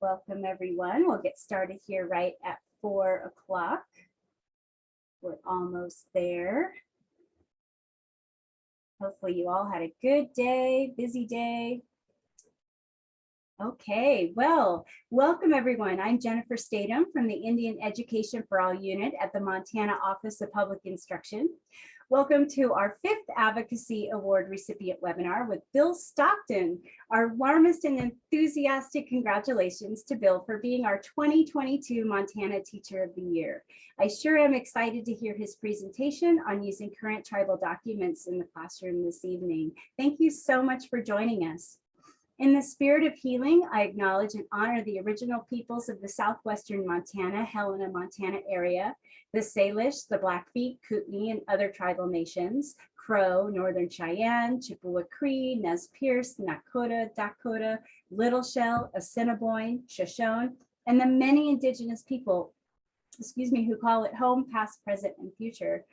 Welcome everyone. We'll get started here right at 4 o'clock. We're almost there. Hopefully you all had a good day, busy day. Okay, well, welcome everyone. I'm Jennifer Statham from the Indian Education for All unit at the Montana Office of Public Instruction. Welcome to our 5th Advocacy Award recipient webinar with Bill Stockton. Our warmest and enthusiastic congratulations to Bill for being our 2022 Montana Teacher of the Year. I sure am excited to hear his presentation on using current tribal documents in the classroom this evening. Thank you so much for joining us. In the spirit of healing, I acknowledge and honor the original peoples of the southwestern Montana, Helena, Montana area, the Salish, the Blackfeet, Kootenai, and other tribal nations, Crow, Northern Cheyenne, Chippewa Cree, Nez Perce, Nakota, Dakota, Little Shell, Assiniboine, Shoshone, and the many indigenous people, who call it home, past, present, and future.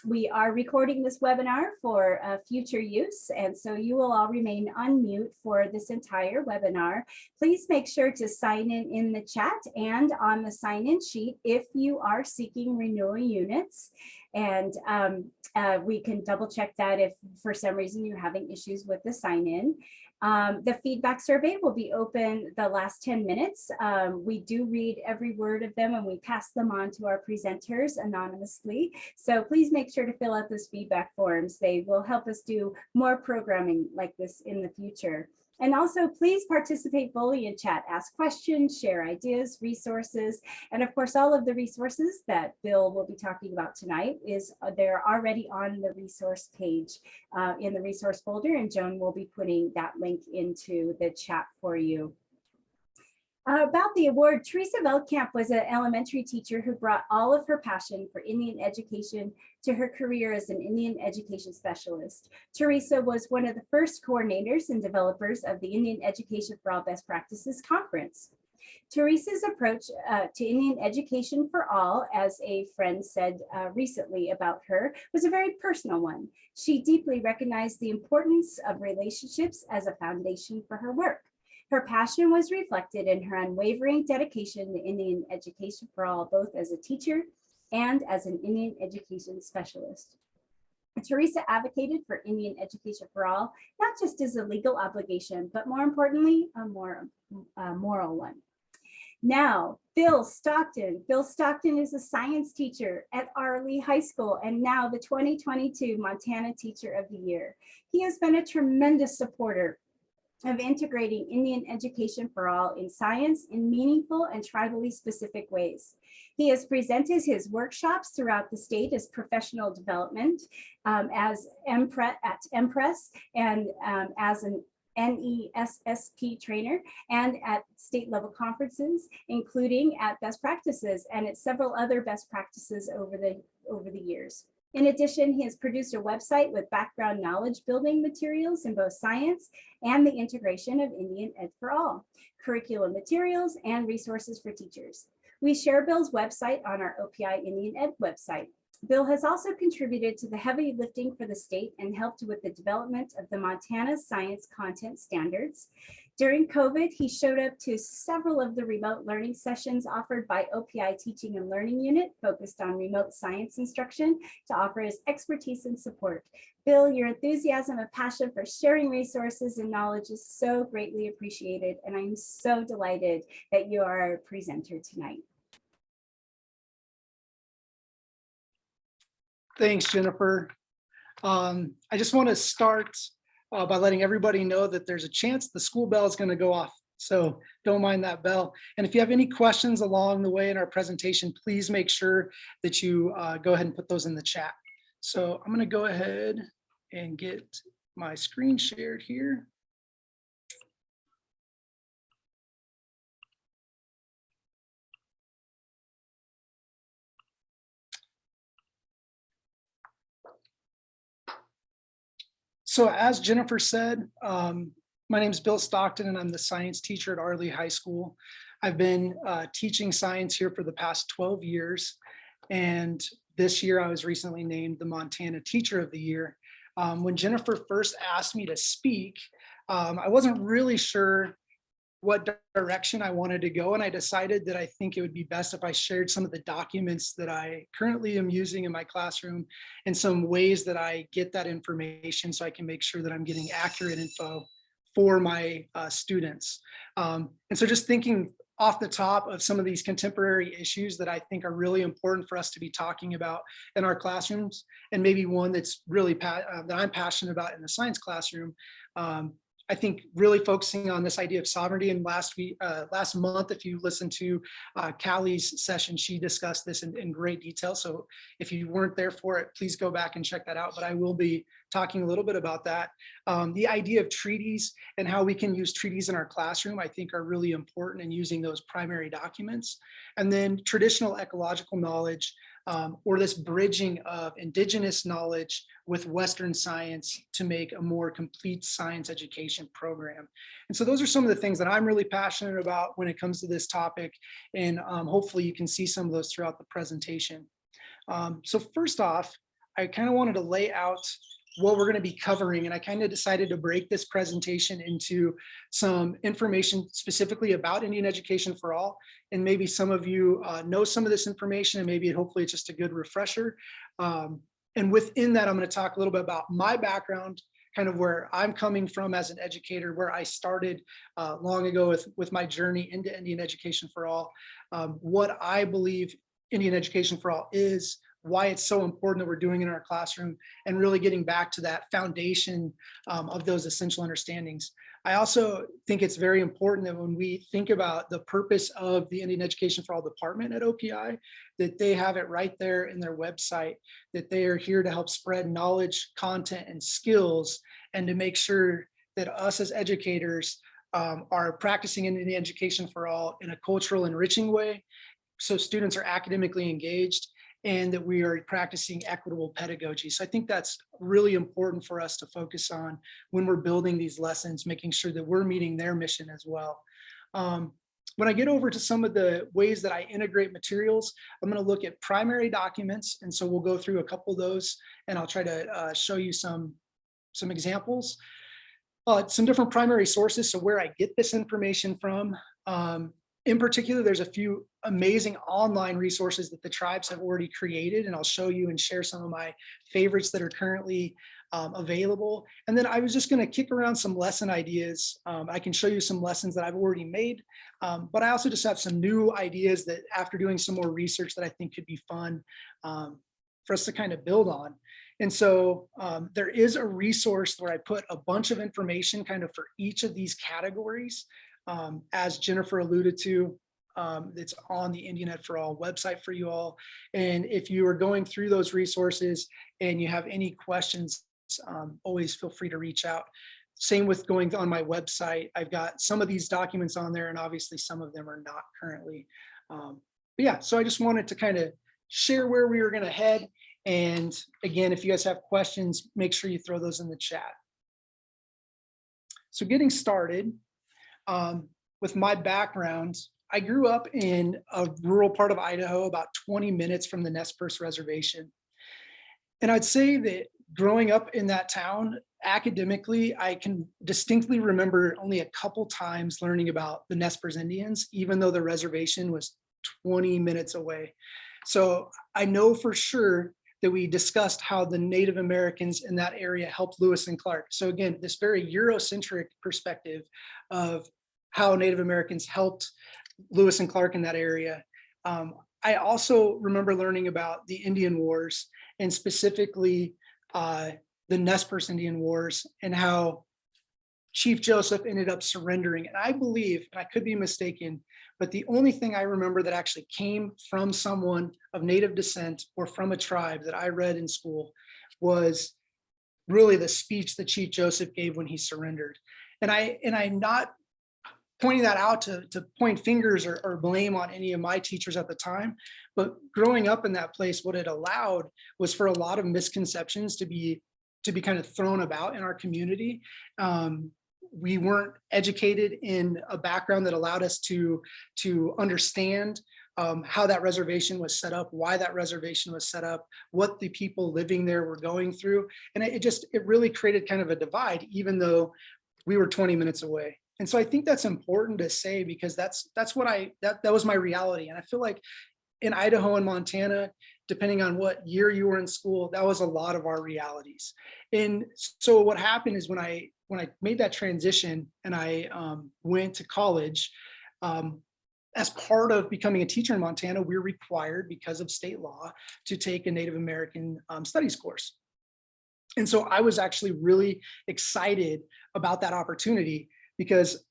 We are recording this webinar for future use, and so you will all remain on mute for this entire webinar. Please make sure to sign in the chat and on the sign-in sheet if you are seeking renewal units. And we can double check that if for some reason you're having issues with the sign-in. The feedback survey will be open the last 10 minutes. We do read every word of them and we pass them on to our presenters anonymously. So please make sure to fill out those feedback forms. They will help us do more programming like this in the future. And also please participate fully in chat, ask questions, share ideas, resources, and of course all of the resources that Bill will be talking about tonight they're already on the resource page in the resource folder, and Joan will be putting that link into the chat for you. About the award, Teresa Veltkamp was an elementary teacher who brought all of her passion for Indian education to her career as an Indian education specialist. Teresa was one of the first coordinators and developers of the Indian Education for All Best Practices Conference. Teresa's approach to Indian education for all, as a friend said recently about her, was a very personal one. She deeply recognized the importance of relationships as a foundation for her work. Her passion was reflected in her unwavering dedication to Indian education for all, both as a teacher and as an Indian education specialist. Teresa advocated for Indian education for all, not just as a legal obligation, but more importantly, a moral one. Now, Bill Stockton. Bill Stockton is a science teacher at Arley High School and now the 2022 Montana Teacher of the Year. He has been a tremendous supporter of integrating Indian education for all in science in meaningful and tribally specific ways. He has presented his workshops throughout the state as professional development, as at Empress, and as an NESSP trainer, and at state level conferences, including at Best Practices and at several other best practices over the years. In addition, he has produced a website with background knowledge building materials in both science and the integration of Indian Ed for All, curriculum materials, and resources for teachers. We share Bill's website on our OPI Indian Ed website. Bill has also contributed to the heavy lifting for the state and helped with the development of the Montana Science Content Standards. During COVID, he showed up to several of the remote learning sessions offered by OPI Teaching and Learning Unit focused on remote science instruction to offer his expertise and support. Bill, your enthusiasm and passion for sharing resources and knowledge is so greatly appreciated, and I'm so delighted that you are our presenter tonight. Thanks, Jennifer. I just want to start by letting everybody know that there's a chance the school bell is going to go off. So don't mind that bell. And if you have any questions along the way in our presentation, please make sure that you go ahead and put those in the chat. So I'm going to go ahead and get my screen shared here. So as Jennifer said, my name is Bill Stockton and I'm the science teacher at Arley High School. I've been teaching science here for the past 12 years. And this year I was recently named the Montana Teacher of the Year. When Jennifer first asked me to speak, I wasn't really sure what direction I wanted to go. And I decided that I think it would be best if I shared some of the documents that I currently am using in my classroom and some ways that I get that information so I can make sure that I'm getting accurate info for my students. And so just thinking off the top of some of these contemporary issues that I think are really important for us to be talking about in our classrooms, and maybe one that's really that I'm passionate about in the science classroom. I think really focusing on this idea of sovereignty. And last month, if you listen to Callie's session, she discussed this in great detail. So if you weren't there for it, please go back and check that out. But I will be talking a little bit about that. The idea of treaties and how we can use treaties in our classroom, I think are really important in using those primary documents. And then traditional ecological knowledge, or this bridging of indigenous knowledge with Western science to make a more complete science education program. And so those are some of the things that I'm really passionate about when it comes to this topic. And hopefully you can see some of those throughout the presentation. So first off, I kind of wanted to lay out what we're going to be covering. And I kind of decided to break this presentation into some information specifically about Indian Education for All. And maybe some of you know some of this information, and maybe hopefully it's just a good refresher. And within that, I'm going to talk a little bit about my background, kind of where I'm coming from as an educator, where I started long ago with my journey into Indian Education for All, what I believe Indian Education for All is, why it's so important that we're doing in our classroom, and really getting back to that foundation of those essential understandings. I also think it's very important that when we think about the purpose of the Indian Education for All department at OPI, that they have it right there in their website, that they are here to help spread knowledge, content, and skills, and to make sure that us as educators are practicing Indian Education for All in a cultural enriching way, so students are academically engaged, and that we are practicing equitable pedagogy. So I think that's really important for us to focus on when we're building these lessons, making sure that we're meeting their mission as well. When I get over to some of the ways that I integrate materials, I'm going to look at primary documents. And so we'll go through a couple of those, and I'll try to show you some examples. Some different primary sources, so where I get this information from. In particular, there's a few amazing online resources that the tribes have already created, and I'll show you and share some of my favorites that are currently available. And then I was just going to kick around some lesson ideas. I can show you some lessons that I've already made, but I also just have some new ideas that, after doing some more research, that I think could be fun for us to kind of build on. And so there is a resource where I put a bunch of information kind of for each of these categories. As Jennifer alluded to, it's on the Indian Ed for All website for you all. And if you are going through those resources and you have any questions, always feel free to reach out. Same with going on my website. I've got some of these documents on there, and obviously some of them are not currently. But yeah, so I just wanted to kind of share where we were going to head. And again, if you guys have questions, make sure you throw those in the chat. So getting started, with my background, I grew up in a rural part of Idaho, about 20 minutes from the Nez Perce Reservation. And I'd say that growing up in that town, academically, I can distinctly remember only a couple times learning about the Nez Perce Indians, even though the reservation was 20 minutes away. So I know for sure that we discussed how the Native Americans in that area helped Lewis and Clark. So again, this very Eurocentric perspective of how Native Americans helped Lewis and Clark in that area. I also remember learning about the Indian Wars, and specifically the Nez Perce Indian Wars, and how Chief Joseph ended up surrendering. And I believe, and I could be mistaken, but the only thing I remember that actually came from someone of Native descent or from a tribe that I read in school was really the speech that Chief Joseph gave when he surrendered. And I'm not pointing that out to point fingers or blame on any of my teachers at the time, but growing up in that place, what it allowed was for a lot of misconceptions to be kind of thrown about in our community. We weren't educated in a background that allowed us to understand how that reservation was set up, why that reservation was set up, what the people living there were going through. And it really created kind of a divide, even though we were 20 minutes away. And so I think that's important to say, because that's what that was my reality. And I feel like in Idaho and Montana, depending on what year you were in school, that was a lot of our realities. And so what happened is when I made that transition and I went to college, as part of becoming a teacher in Montana, we're required, because of state law, to take a Native American studies course. And so I was actually really excited about that opportunity, because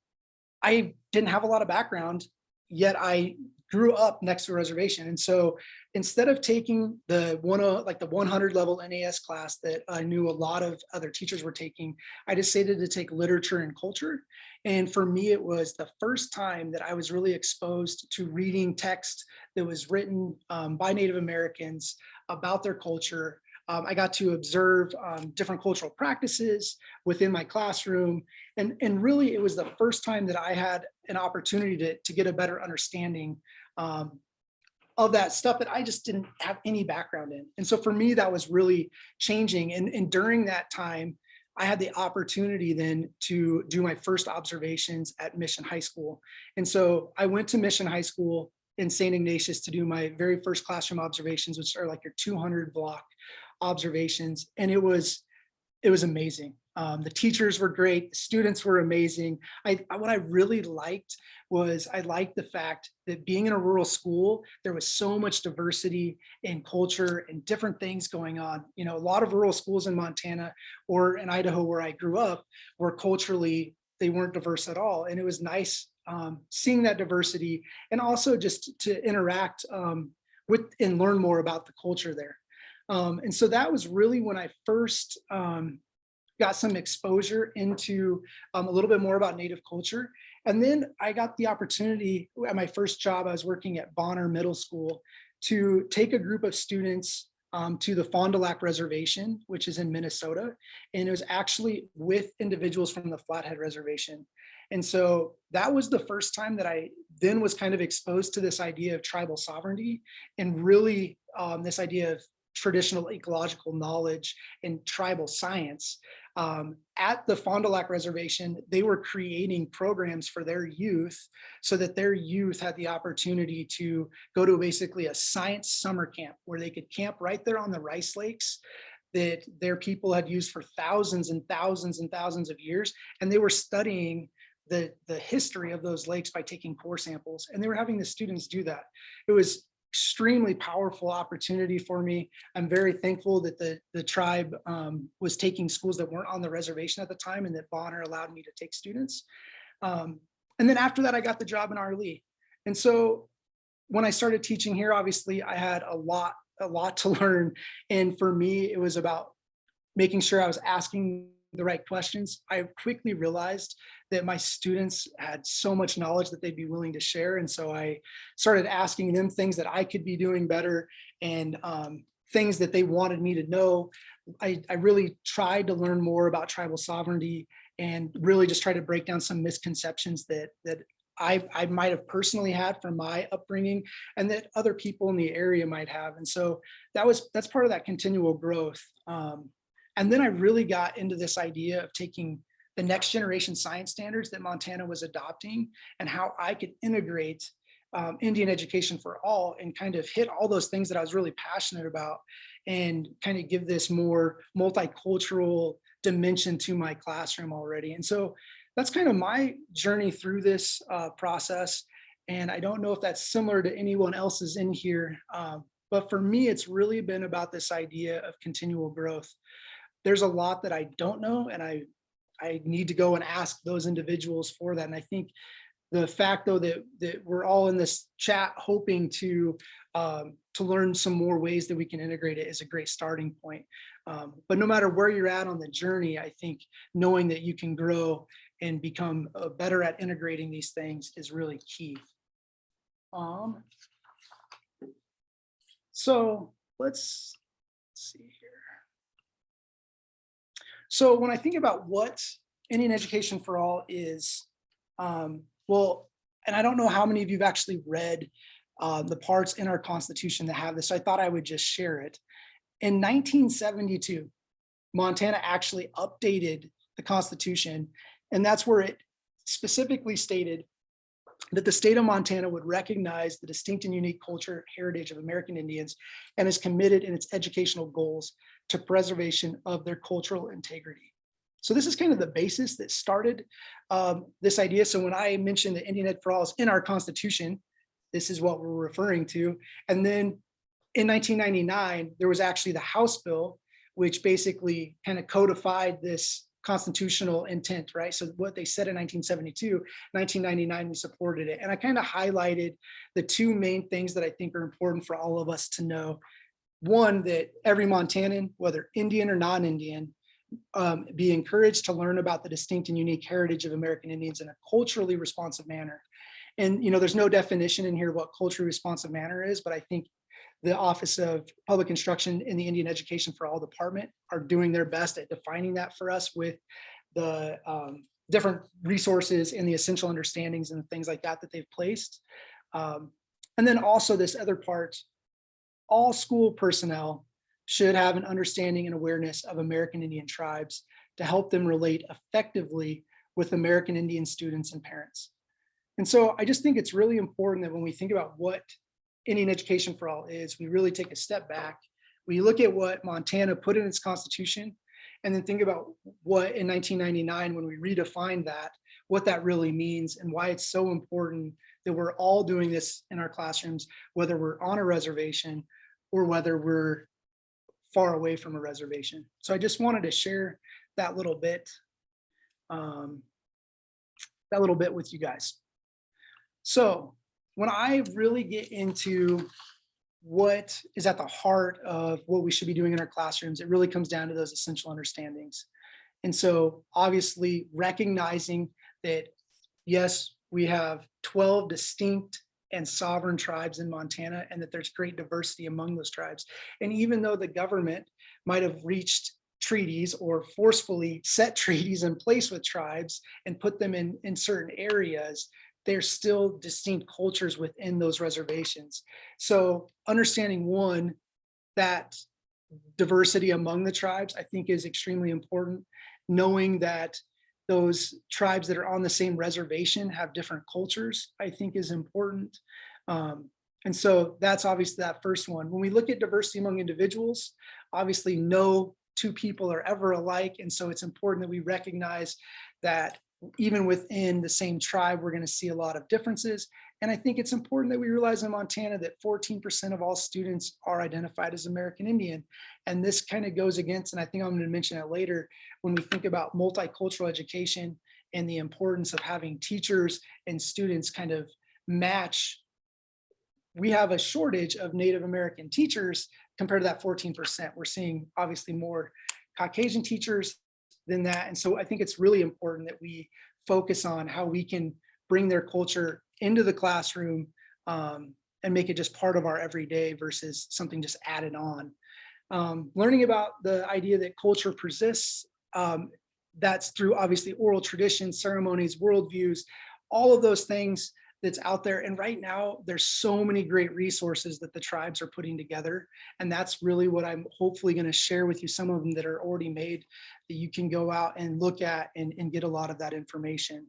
I didn't have a lot of background, yet I grew up next to a reservation. And so instead of taking the 100 level NAS class that I knew a lot of other teachers were taking, I decided to take literature and culture. And for me, it was the first time that I was really exposed to reading text that was written by Native Americans about their culture. I got to observe different cultural practices within my classroom. And really, it was the first time that I had an opportunity to get a better understanding of that stuff that I just didn't have any background in. And so for me, that was really changing. And during that time, I had the opportunity then to do my first observations at Mission High School. And so I went to Mission High School in St. Ignatius to do my very first classroom observations, which are like your 200 block observations. And it was amazing. The teachers were great. The students were amazing. What I really liked was I liked the fact that being in a rural school, there was so much diversity in culture and different things going on. You know, a lot of rural schools in Montana or in Idaho, where I grew up, were culturally, they weren't diverse at all. And it was nice seeing that diversity, and also just to interact with and learn more about the culture there. And so that was really when I first got some exposure into a little bit more about Native culture. And then I got the opportunity at my first job, I was working at Bonner Middle School, to take a group of students to the Fond du Lac Reservation, which is in Minnesota. And it was actually with individuals from the Flathead Reservation. And so that was the first time that I then was kind of exposed to this idea of tribal sovereignty, and really this idea of traditional ecological knowledge and tribal science. At the Fond du Lac Reservation, they were creating programs for their youth so that their youth had the opportunity to go to basically a science summer camp where they could camp right there on the rice lakes that their people had used for thousands and thousands and thousands of years. And they were studying the history of those lakes by taking core samples, and they were having the students do that. It was extremely powerful opportunity for me. I'm very thankful that the tribe was taking schools that weren't on the reservation at the time, and that Bonner allowed me to take students. And then after that, I got the job in Arlee. And so when I started teaching here, obviously I had a lot to learn. And for me, it was about making sure I was asking the right questions. I quickly realized that my students had so much knowledge that they'd be willing to share. And so I started asking them things that I could be doing better, and things that they wanted me to know. I really tried to learn more about tribal sovereignty, and really just try to break down some misconceptions that I might have personally had from my upbringing, and that other people in the area might have. And so that's part of that continual growth. And then I really got into this idea of taking the next generation science standards that Montana was adopting, and how I could integrate Indian education for all, and kind of hit all those things that I was really passionate about, and kind of give this more multicultural dimension to my classroom already. And so that's kind of my journey through this process. And I don't know if that's similar to anyone else's in here, but for me, it's really been about this idea of continual growth. There's a lot that I don't know, and I need to go and ask those individuals for that. And I think the fact, though, that we're all in this chat hoping to learn some more ways that we can integrate it is a great starting point. But no matter where you're at on the journey, I think knowing that you can grow and become better at integrating these things is really key. So let's see here. So when I think about what Indian Education for All is, well, and I don't know how many of you've actually read the parts in our Constitution that have this, so I thought I would just share it. In 1972, Montana actually updated the Constitution, and that's where it specifically stated that the state of Montana would recognize the distinct and unique culture, heritage of American Indians, and is committed in its educational goals to preservation of their cultural integrity. So this is kind of the basis that started this idea. So when I mentioned that Indian Ed for All is in our Constitution, this is what we're referring to. And then in 1999, there was actually the House bill, which basically kind of codified this constitutional intent, right? So what they said in 1972, 1999, we supported it. And I kind of highlighted the two main things that I think are important for all of us to know. One, that every Montanan, whether Indian or non-Indian, be encouraged to learn about the distinct and unique heritage of American Indians in a culturally responsive manner. And, there's no definition in here what culturally responsive manner is, but I think the Office of Public Instruction in the Indian Education for All Department are doing their best at defining that for us with the different resources and the essential understandings and things like that they've placed. And then also this other part, all school personnel should have an understanding and awareness of American Indian tribes to help them relate effectively with American Indian students and parents. And so I just think it's really important that when we think about what Indian Education for All is, we really take a step back. We look at what Montana put in its constitution, and then think about what in 1999, when we redefined that, what that really means and why it's so important that we're all doing this in our classrooms, whether we're on a reservation or whether we're far away from a reservation. So I just wanted to share that little bit with you guys. So when I really get into what is at the heart of what we should be doing in our classrooms, it really comes down to those essential understandings. And so obviously recognizing that, yes, we have 12 distinct and sovereign tribes in Montana, and that there's great diversity among those tribes. And even though the government might have reached treaties or forcefully set treaties in place with tribes and put them in certain areas, there's still distinct cultures within those reservations. So understanding, one, that diversity among the tribes, I think, is extremely important. Knowing that those tribes that are on the same reservation have different cultures, I think, is important. And so that's obviously that first one. When we look at diversity among individuals, obviously no two people are ever alike. And so it's important that we recognize that even within the same tribe, we're going to see a lot of differences. And I think it's important that we realize in Montana that 14% of all students are identified as American Indian. And this kind of goes against, and I think I'm going to mention it later, when we think about multicultural education and the importance of having teachers and students kind of match. We have a shortage of Native American teachers compared to that 14%. We're seeing obviously more Caucasian teachers than that. And so I think it's really important that we focus on how we can bring their culture into the classroom and make it just part of our everyday versus something just added on. Learning about the idea that culture persists, that's through obviously oral traditions, ceremonies, worldviews, all of those things that's out there. And right now there's so many great resources that the tribes are putting together. And that's really what I'm hopefully going to share with you, some of them that are already made that you can go out and look at and get a lot of that information.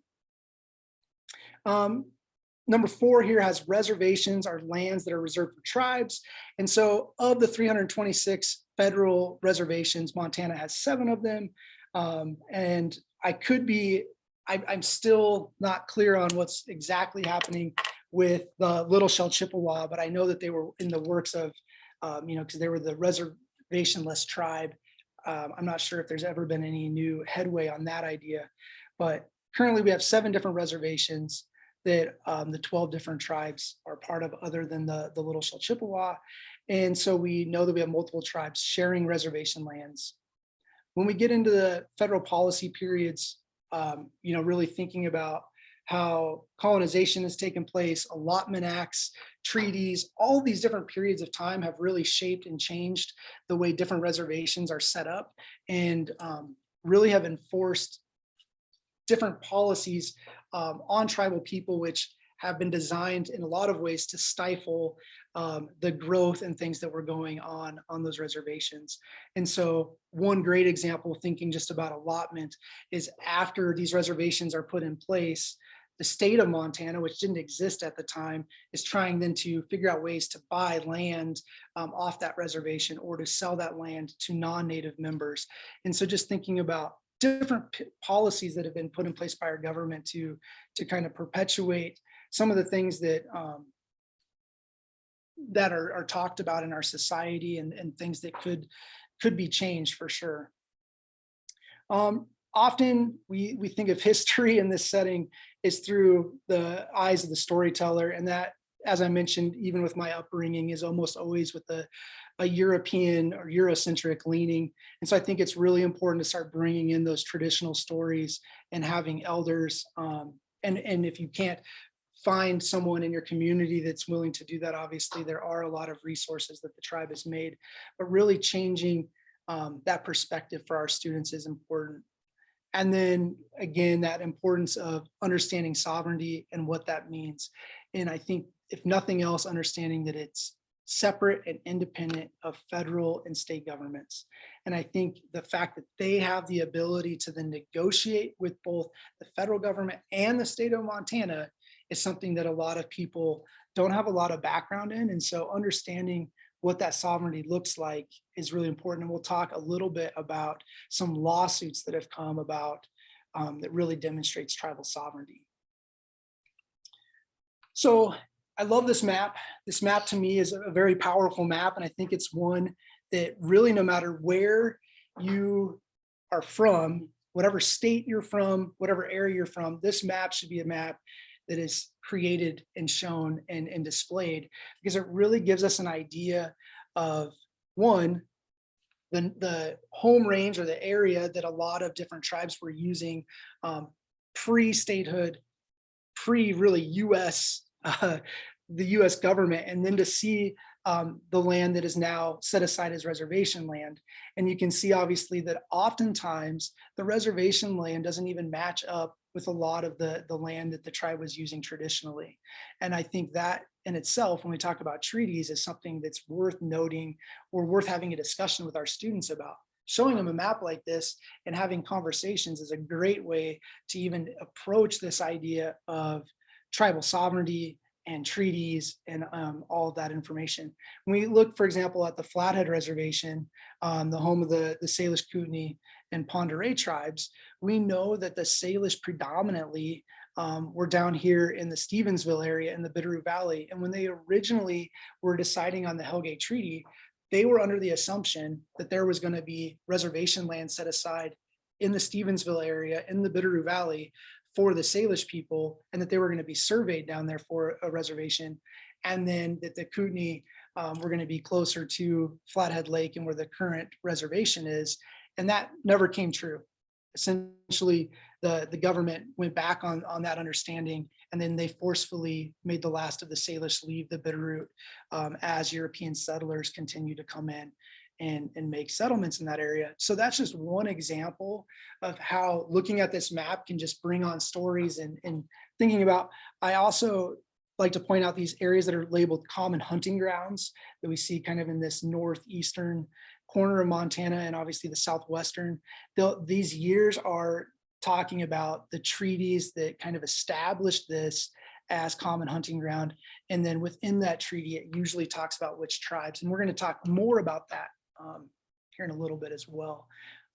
Number 4 here has reservations, are lands that are reserved for tribes. And so of the 326 federal reservations, Montana has 7 of them. And I'm still not clear on what's exactly happening with the Little Shell Chippewa, but I know that they were in the works of, because they were the reservationless tribe. I'm not sure if there's ever been any new headway on that idea, but currently we have 7 different reservations that the 12 different tribes are part of, other than the Little Shell Chippewa. And so we know that we have multiple tribes sharing reservation lands. When we get into the federal policy periods, really thinking about how colonization has taken place, allotment acts, treaties, all these different periods of time have really shaped and changed the way different reservations are set up, and really have enforced different policies on tribal people, which have been designed in a lot of ways to stifle the growth and things that were going on those reservations. And so one great example, thinking just about allotment, is after these reservations are put in place, the state of Montana, which didn't exist at the time, is trying then to figure out ways to buy land off that reservation or to sell that land to non-native members. And so just thinking about different policies that have been put in place by our government to kind of perpetuate some of the things that that are talked about in our society, and things that could be changed for sure. Often we think of history in this setting is through the eyes of the storyteller, and that, as I mentioned, even with my upbringing, is almost always with a European or Eurocentric leaning. And so I think it's really important to start bringing in those traditional stories and having elders. And if you can't find someone in your community that's willing to do that, obviously there are a lot of resources that the tribe has made, but really changing that perspective for our students is important. And then again, that importance of understanding sovereignty and what that means. And I think, if nothing else, understanding that it's separate and independent of federal and state governments. And I think the fact that they have the ability to then negotiate with both the federal government and the state of Montana is something that a lot of people don't have a lot of background in. And so understanding what that sovereignty looks like is really important. And we'll talk a little bit about some lawsuits that have come about that really demonstrates tribal sovereignty. So I love this map. This map to me is a very powerful map. And I think it's one that really, no matter where you are from, whatever state you're from, whatever area you're from, this map should be a map that is created and shown and displayed, because it really gives us an idea of, one, the home range or the area that a lot of different tribes were using pre-statehood, really US, the US government, and then to see the land that is now set aside as reservation land. And you can see obviously that oftentimes the reservation land doesn't even match up with a lot of the land that the tribe was using traditionally. And I think that in itself, when we talk about treaties, is something that's worth noting or worth having a discussion with our students about. Showing them a map like this and having conversations is a great way to even approach this idea of tribal sovereignty and treaties and all of that information. When we look, for example, at the Flathead Reservation, the home of the Salish, Kootenai, and Pend Oreille tribes, we know that the Salish predominantly were down here in the Stevensville area in the Bitterroot Valley. And when they originally were deciding on the Hellgate Treaty, they were under the assumption that there was going to be reservation land set aside in the Stevensville area in the Bitterroot Valley for the Salish people, and that they were going to be surveyed down there for a reservation. And then that the Kootenai were going to be closer to Flathead Lake and where the current reservation is. And that never came true. Essentially, the government went back on that understanding, and then they forcefully made the last of the Salish leave the Bitterroot as European settlers continue to come in and make settlements in that area. So that's just one example of how looking at this map can just bring on stories and thinking about. I also like to point out these areas that are labeled common hunting grounds that we see kind of in this northeastern corner of Montana and obviously the southwestern. These years are talking about the treaties that kind of established this as common hunting ground. And then within that treaty, it usually talks about which tribes. And we're going to talk more about that here in a little bit as well.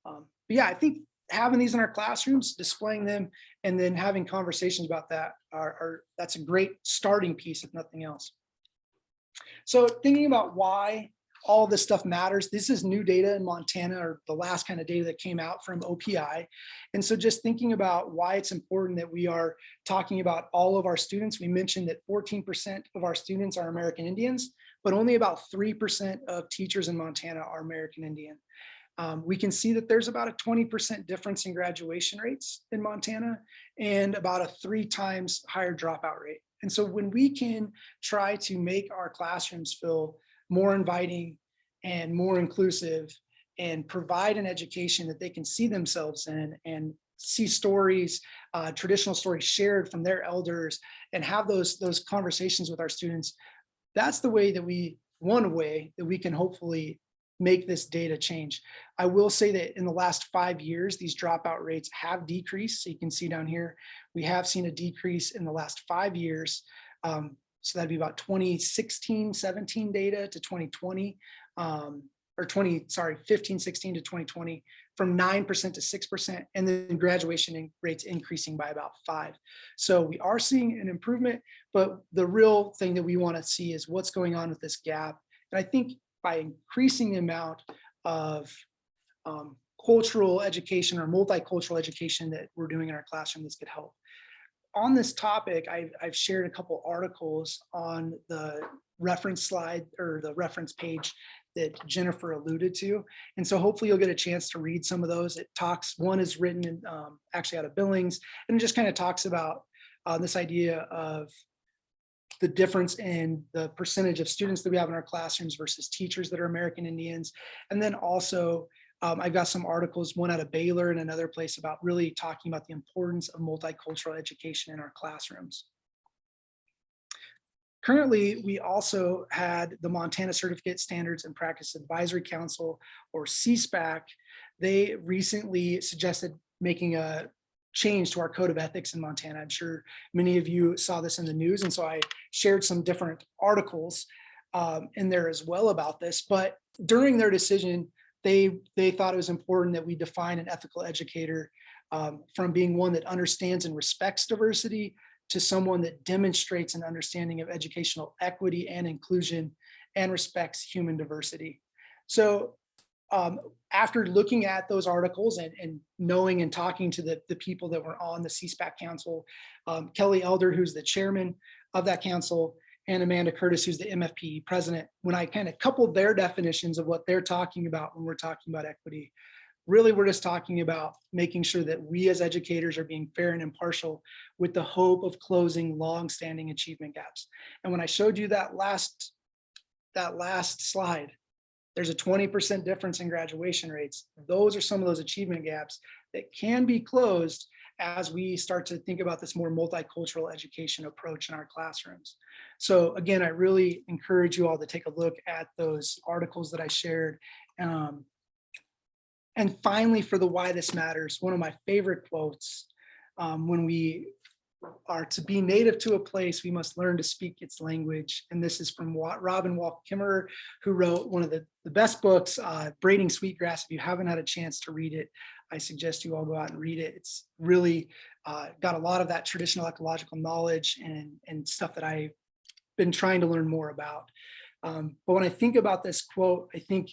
But yeah, I think having these in our classrooms, displaying them, and then having conversations about that that's a great starting piece, if nothing else. So thinking about why all this stuff matters. This is new data in Montana, or the last kind of data that came out from OPI. And so just thinking about why it's important that we are talking about all of our students. We mentioned that 14% of our students are American Indians, but only about 3% of teachers in Montana are American Indian. We can see that there's about a 20% difference in graduation rates in Montana and about a 3 times higher dropout rate. And so when we can try to make our classrooms feel more inviting and more inclusive and provide an education that they can see themselves in and see stories, traditional stories shared from their elders, and have those conversations with our students, that's the way that one way that we can hopefully make this data change. I will say that in the last 5 years, these dropout rates have decreased. So you can see down here, we have seen a decrease in the last 5 years. So that'd be about 2016, 17 data to 2020, or 15, 16 to 2020, from 9% to 6%, and then graduation rates increasing by about 5. So we are seeing an improvement, but the real thing that we want to see is what's going on with this gap. And I think by increasing the amount of cultural education or multicultural education that we're doing in our classroom, this could help. On this topic, I've shared a couple articles on the reference slide or the reference page that Jennifer alluded to. And so hopefully you'll get a chance to read some of those. One is written in, actually out of Billings, and it just kind of talks about this idea of the difference in the percentage of students that we have in our classrooms versus teachers that are American Indians. And then also, I've got some articles, one out of Baylor and another place, about really talking about the importance of multicultural education in our classrooms. Currently, we also had the Montana Certificate Standards and Practice Advisory Council, or CSPAC. They recently suggested making a change to our code of ethics in Montana. I'm sure many of you saw this in the news, and so I shared some different articles in there as well about this. But during their decision, they thought it was important that we define an ethical educator from being one that understands and respects diversity to someone that demonstrates an understanding of educational equity and inclusion and respects human diversity. So after looking at those articles and knowing and talking to the people that were on the CSPAC Council, Kelly Elder, who's the chairman of that council, and Amanda Curtis, who's the MFPE president, when I kind of coupled their definitions of what they're talking about when we're talking about equity, really we're just talking about making sure that we as educators are being fair and impartial with the hope of closing long-standing achievement gaps. And when I showed you that last slide, there's a 20% difference in graduation rates. Those are some of those achievement gaps that can be closed as we start to think about this more multicultural education approach in our classrooms. So again, I really encourage you all to take a look at those articles that I shared. And finally, for the Why This Matters, one of my favorite quotes, when we are to be native to a place, we must learn to speak its language. And this is from Robin Wall Kimmerer, who wrote one of the best books, Braiding Sweetgrass. If you haven't had a chance to read it, I suggest you all go out and read it. It's really got a lot of that traditional ecological knowledge and stuff that I've been trying to learn more about. But when I think about this quote, I think,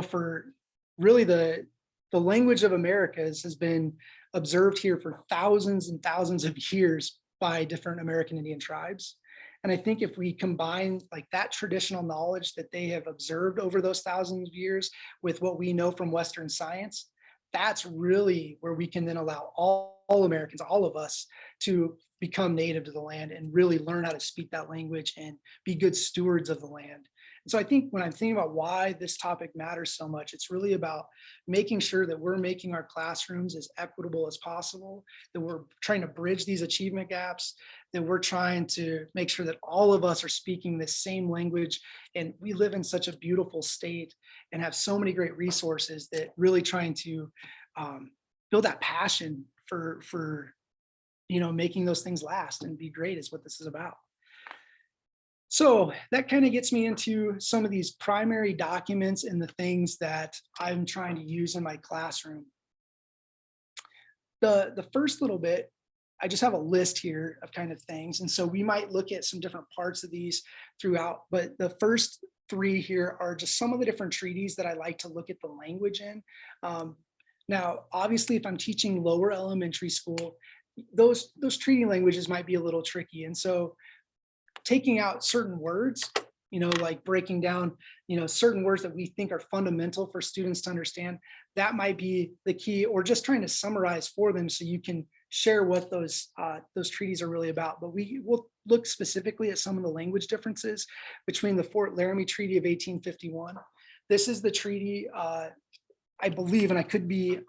for really the language of Americas has been observed here for thousands and thousands of years by different American Indian tribes. And I think if we combine like that traditional knowledge that they have observed over those thousands of years with what we know from Western science, that's really where we can then allow all Americans, all of us, to become native to the land and really learn how to speak that language and be good stewards of the land. And so I think when I'm thinking about why this topic matters so much, it's really about making sure that we're making our classrooms as equitable as possible, that we're trying to bridge these achievement gaps, that we're trying to make sure that all of us are speaking the same language. And we live in such a beautiful state and have so many great resources that really trying to build that passion for making those things last and be great is what this is about. So that kind of gets me into some of these primary documents and the things that I'm trying to use in my classroom. The first little bit, I just have a list here of kind of things. And so we might look at some different parts of these throughout, but the first 3 here are just some of the different treaties that I like to look at the language in. Now, obviously, if I'm teaching lower elementary school, those treaty languages might be a little tricky. And so taking out certain words, like breaking down, certain words that we think are fundamental for students to understand, that might be the key, or just trying to summarize for them so you can share what those treaties are really about. But we will look specifically at some of the language differences between the Fort Laramie Treaty of 1851. This is the treaty, I believe, and I could be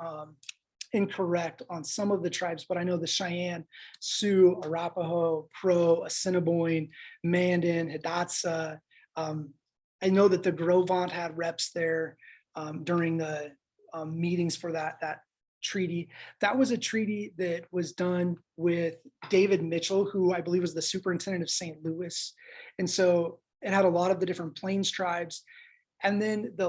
incorrect on some of the tribes, but I know the Cheyenne, Sioux, Arapaho, Crow, Assiniboine, Mandan, Hidatsa, I know that the Grovant had reps there during the meetings for that treaty. That was a treaty that was done with David Mitchell, who I believe was the superintendent of St. Louis. And so it had a lot of the different Plains tribes. And then the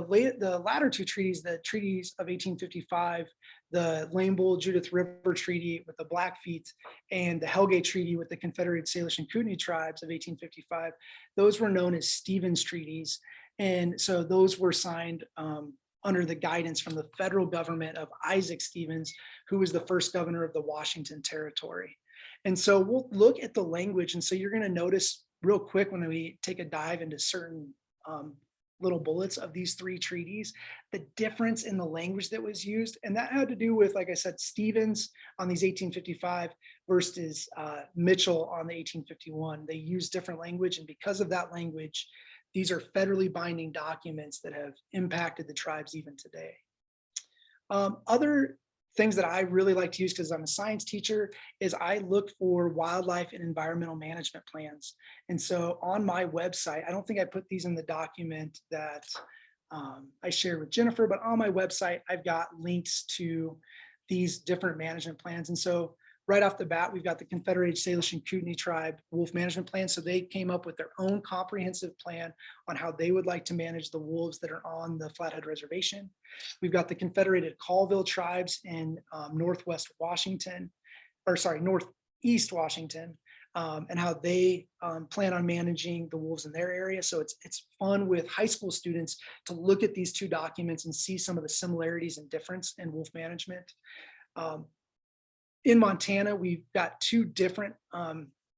latter two treaties, the treaties of 1855, the Lame Bull Judith River Treaty with the Blackfeet, and the Hellgate Treaty with the Confederated Salish and Kootenai tribes of 1855, those were known as Stevens Treaties. And so those were signed under the guidance from the federal government of Isaac Stevens, who was the first governor of the Washington Territory. And so we'll look at the language. And so you're going to notice real quick when we take a dive into certain little bullets of these three treaties, the difference in the language that was used. And that had to do with, like I said, Stevens on these 1855 versus Mitchell on the 1851. They used different language. And because of that language, these are federally binding documents that have impacted the tribes even today. Other things that I really like to use, because I'm a science teacher, is I look for wildlife and environmental management plans. And so on my website, I don't think I put these in the document that I shared with Jennifer, but on my website, I've got links to these different management plans. And so right off the bat, we've got the Confederated Salish and Kootenai Tribe Wolf Management Plan. So they came up with their own comprehensive plan on how they would like to manage the wolves that are on the Flathead Reservation. We've got the Confederated Colville Tribes in Northeast Washington, and how they plan on managing the wolves in their area. So it's fun with high school students to look at these two documents and see some of the similarities and difference in wolf management. In Montana, we've got two different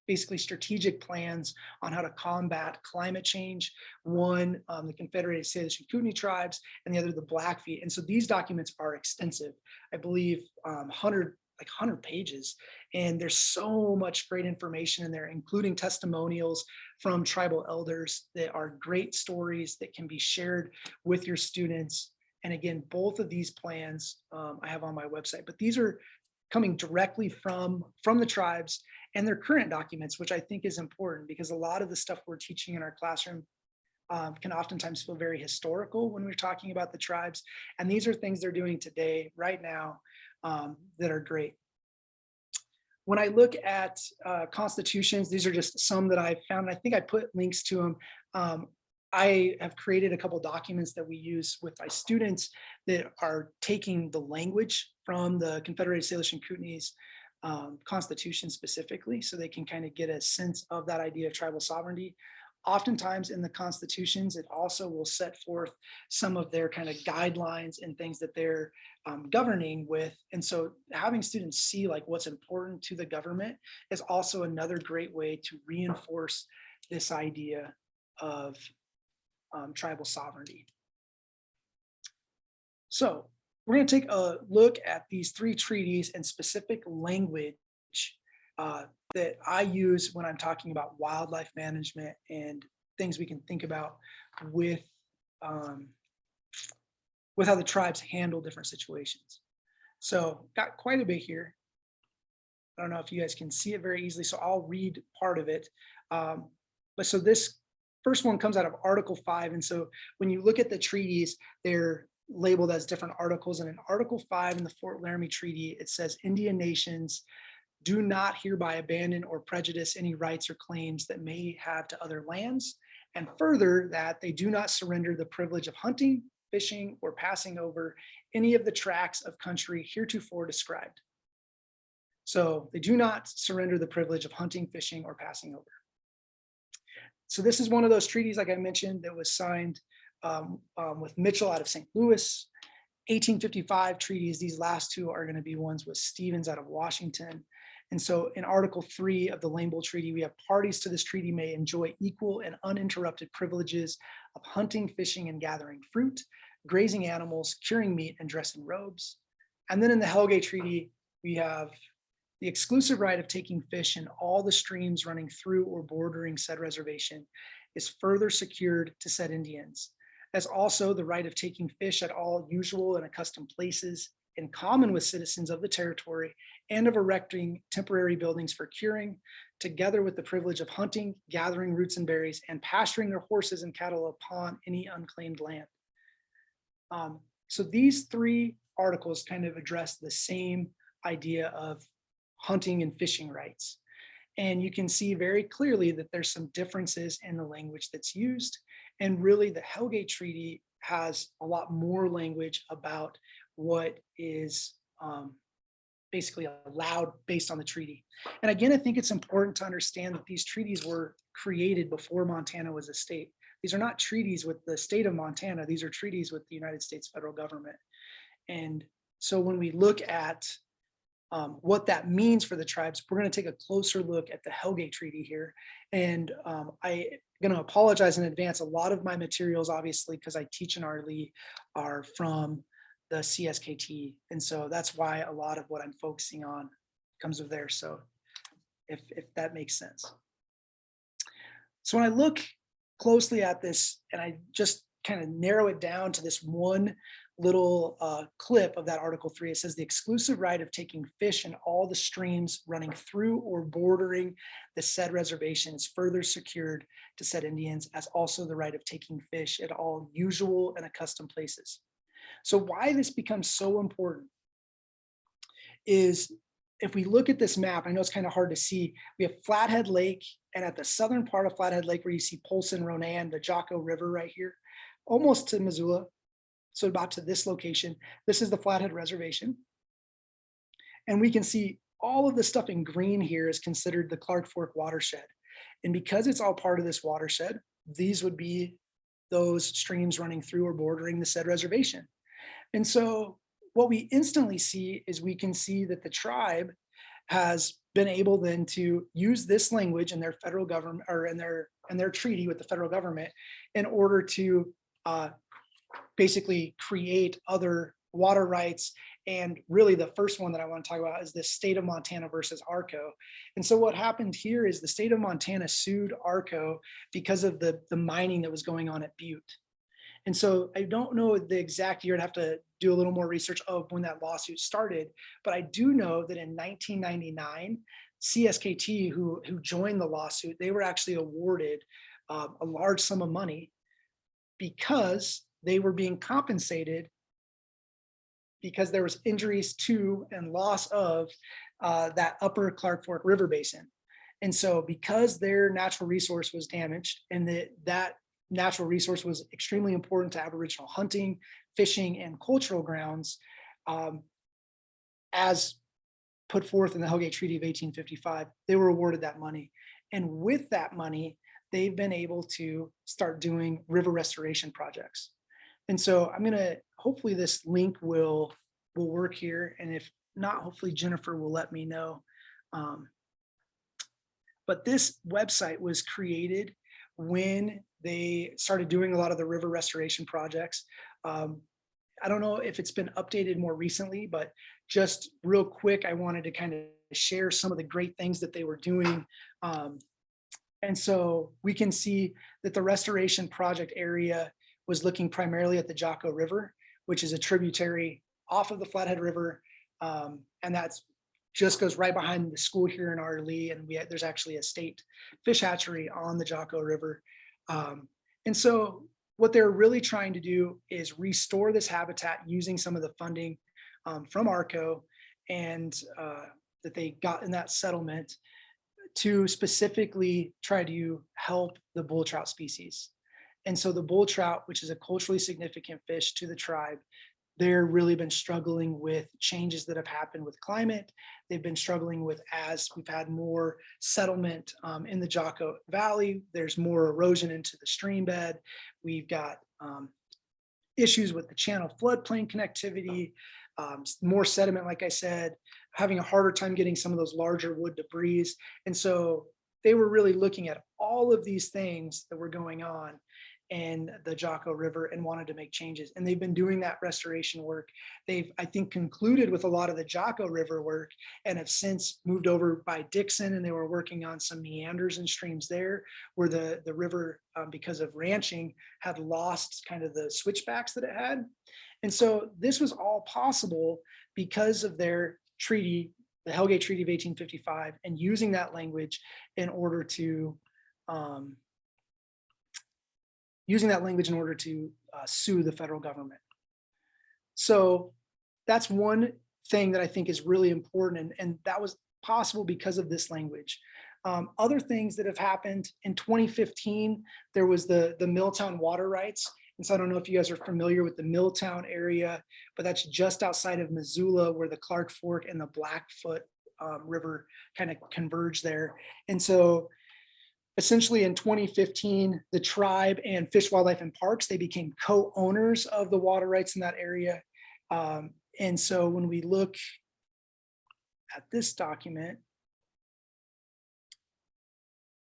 basically strategic plans on how to combat climate change. One, the Confederated Salish and Kootenai tribes, and the other, the Blackfeet. And so these documents are extensive, I believe 100 pages. And there's so much great information in there, including testimonials from tribal elders that are great stories that can be shared with your students. And again, both of these plans I have on my website, but these are coming directly from the tribes and their current documents, which I think is important, because a lot of the stuff we're teaching in our classroom can oftentimes feel very historical when we're talking about the tribes. And these are things they're doing today, right now, that are great. When I look at constitutions, these are just some that I found. I think I put links to them. I have created a couple of documents that we use with my students that are taking the language from the Confederated Salish and Kootenai's Constitution specifically, so they can kind of get a sense of that idea of tribal sovereignty. Oftentimes in the constitutions, it also will set forth some of their kind of guidelines and things that they're governing with. And so having students see like what's important to the government is also another great way to reinforce this idea of tribal sovereignty. So we're going to take a look at these three treaties and specific language that I use when I'm talking about wildlife management and things we can think about with how the tribes handle different situations. So got quite a bit here. I don't know if you guys can see it very easily, so I'll read part of it. But so this first one comes out of Article 5. And so when you look at the treaties, they're labeled as different articles. And in Article 5 in the Fort Laramie Treaty, it says Indian nations do not hereby abandon or prejudice any rights or claims that may have to other lands. And further, that they do not surrender the privilege of hunting, fishing, or passing over any of the tracts of country heretofore described. So they do not surrender the privilege of hunting, fishing, or passing over. So this is one of those treaties, like I mentioned, that was signed with Mitchell out of St. Louis. 1855 treaties, these last two are going to be ones with Stevens out of Washington. And so in Article 3 of the Lame Bull Treaty, we have parties to this treaty may enjoy equal and uninterrupted privileges of hunting, fishing, and gathering fruit, grazing animals, curing meat, and dressing robes. And then in the Hellgate Treaty, we have the exclusive right of taking fish in all the streams running through or bordering said reservation is further secured to said Indians, as also the right of taking fish at all usual and accustomed places in common with citizens of the territory and of erecting temporary buildings for curing, together with the privilege of hunting, gathering roots and berries, and pasturing their horses and cattle upon any unclaimed land. So these three articles kind of address the same idea of hunting and fishing rights. And you can see very clearly that there's some differences in the language that's used. And really the Hellgate Treaty has a lot more language about what is basically allowed based on the treaty. And again, I think it's important to understand that these treaties were created before Montana was a state. These are not treaties with the state of Montana. These are treaties with the United States federal government. And so when we look at what that means for the tribes, we're going to take a closer look at the Hellgate Treaty here. And I'm going to apologize in advance. A lot of my materials, obviously, because I teach in RLE, are from the CSKT. And so that's why a lot of what I'm focusing on comes of there. So if that makes sense. So when I look closely at this and I just kind of narrow it down to this one little clip of that Article 3, it says the exclusive right of taking fish in all the streams running through or bordering the said reservation is further secured to said Indians, as also the right of taking fish at all usual and accustomed places. So why this becomes so important is if we look at this map, I know it's kind of hard to see, we have Flathead Lake, and at the southern part of Flathead Lake where you see Polson, Ronan, the Jocko River right here, almost to Missoula, so about to this location, this is the Flathead Reservation. And we can see all of the stuff in green here is considered the Clark Fork watershed. And because it's all part of this watershed, these would be those streams running through or bordering the said reservation. And so what we instantly see is we can see that the tribe has been able then to use this language in their federal government or in their treaty with the federal government in order to basically create other water rights. And really the first one that I want to talk about is the state of Montana versus ARCO. And so what happened here is the state of Montana sued ARCO because of the mining that was going on at Butte. And so I don't know the exact year. I'd have to do a little more research of when that lawsuit started, but I do know that in 1999, CSKT, who joined the lawsuit, they were actually awarded a large sum of money because they were being compensated because there was injuries to and loss of that upper Clark Fork River Basin. And so because their natural resource was damaged and that natural resource was extremely important to Aboriginal hunting, fishing, and cultural grounds, as put forth in the Hellgate Treaty of 1855, they were awarded that money. And with that money, they've been able to start doing river restoration projects. And so I'm gonna, hopefully this link will work here. And if not, hopefully Jennifer will let me know. But this website was created when they started doing a lot of the river restoration projects. I don't know if it's been updated more recently, but just real quick, I wanted to kind of share some of the great things that they were doing. And so we can see that the restoration project area was looking primarily at the Jocko River, which is a tributary off of the Flathead River. And that's just goes right behind the school here in RLE. And there's actually a state fish hatchery on the Jocko River. And so what they're really trying to do is restore this habitat using some of the funding from ARCO and that they got in that settlement to specifically try to help the bull trout species. And so the bull trout, which is a culturally significant fish to the tribe, they're really been struggling with changes that have happened with climate. They've been struggling with, as we've had more settlement in the Jocko Valley, there's more erosion into the stream bed. We've got issues with the channel floodplain connectivity, more sediment, like I said, having a harder time getting some of those larger wood debris. And so they were really looking at all of these things that were going on in the Jocko River and wanted to make changes. And they've been doing that restoration work. They've, I think, concluded with a lot of the Jocko River work and have since moved over by Dixon, and they were working on some meanders and streams there where the river, because of ranching, had lost kind of the switchbacks that it had. And so this was all possible because of their treaty the Hellgate Treaty of 1855, and using that language in order to sue the federal government. So that's one thing that I think is really important, and that was possible because of this language. Other things that have happened in 2015, there was the Milltown water rights. And so I don't know if you guys are familiar with the Milltown area, but that's just outside of Missoula, where the Clark Fork and the Blackfoot River kind of converge there. And so essentially in 2015, the tribe and Fish, Wildlife, and Parks, they became co-owners of the water rights in that area. And so when we look at this document,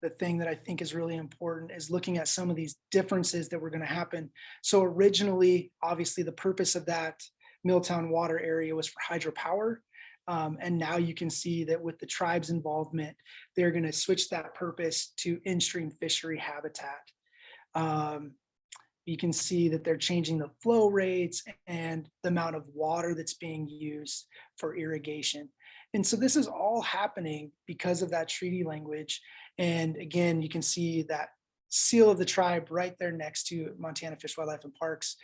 the thing that I think is really important is looking at some of these differences that were going to happen. So originally, obviously, the purpose of that Milltown water area was for hydropower. And now you can see that with the tribe's involvement, they're going to switch that purpose to in-stream fishery habitat. You can see that they're changing the flow rates and the amount of water that's being used for irrigation. And so this is all happening because of that treaty language. And again, you can see that seal of the tribe right there next to Montana Fish, Wildlife, and Parks.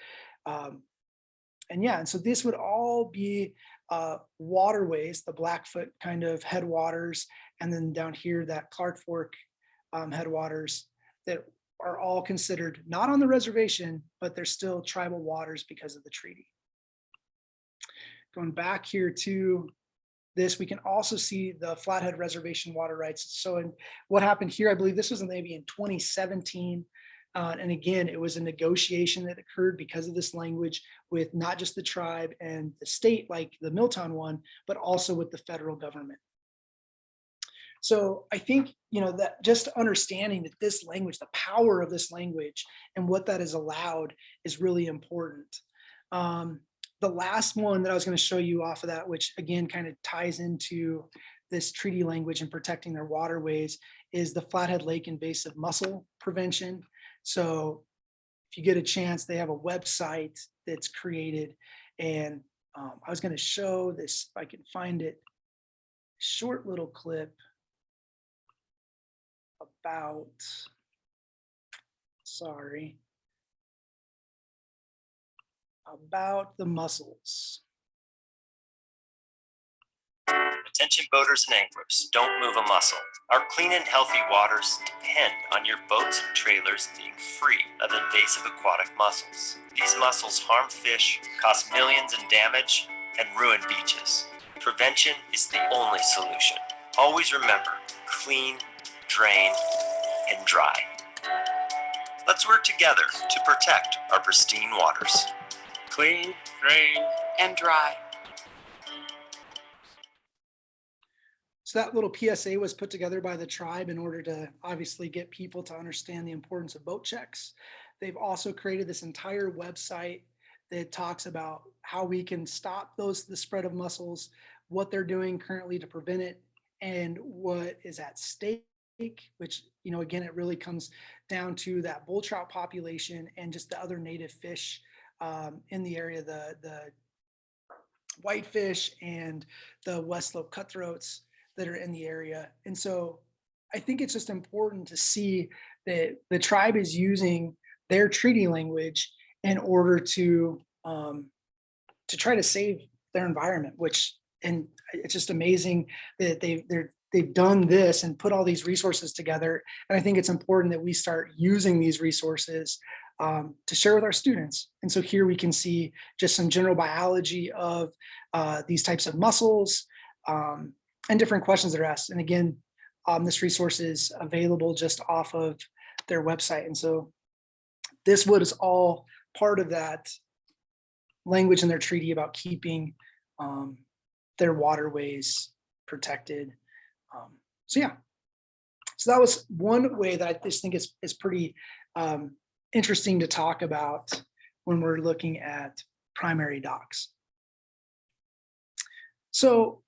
And so this would all be waterways, the Blackfoot kind of headwaters, and then down here, that Clark Fork headwaters that are all considered not on the reservation, but they're still tribal waters because of the treaty. Going back here to this, we can also see the Flathead Reservation water rights. So what happened here, I believe this was maybe in 2017. And again, it was a negotiation that occurred because of this language with not just the tribe and the state, like the Milltown one, but also with the federal government. So I think, that just understanding that this language, the power of this language and what that is allowed is really important. The last one that I was going to show you off of that, which again kind of ties into this treaty language and protecting their waterways, is the Flathead Lake invasive mussel prevention. So if you get a chance, they have a website that's created. And I was going to show this, if I can find it, short little clip about, about the mussels. Attention boaters and anglers, don't move a mussel. Our clean and healthy waters depend on your boats and trailers being free of invasive aquatic mussels. These mussels harm fish, cause millions in damage, and ruin beaches. Prevention is the only solution. Always remember, clean, drain, and dry. Let's work together to protect our pristine waters. Clean, drain, and dry. So that little PSA was put together by the tribe in order to obviously get people to understand the importance of boat checks. They've also created this entire website that talks about how we can stop the spread of mussels, what they're doing currently to prevent it, and what is at stake, which, again, it really comes down to that bull trout population and just the other native fish in the area, the whitefish and the West Slope cutthroats that are in the area. And so I think it's just important to see that the tribe is using their treaty language in order to try to save their environment, and it's just amazing that they've done this and put all these resources together. And I think it's important that we start using these resources to share with our students. And so here we can see just some general biology of these types of mussels and different questions that are asked. And again, this resource is available just off of their website. And so this was all part of that language in their treaty about keeping their waterways protected. So that was one way that I just think is pretty interesting to talk about when we're looking at primary docks. So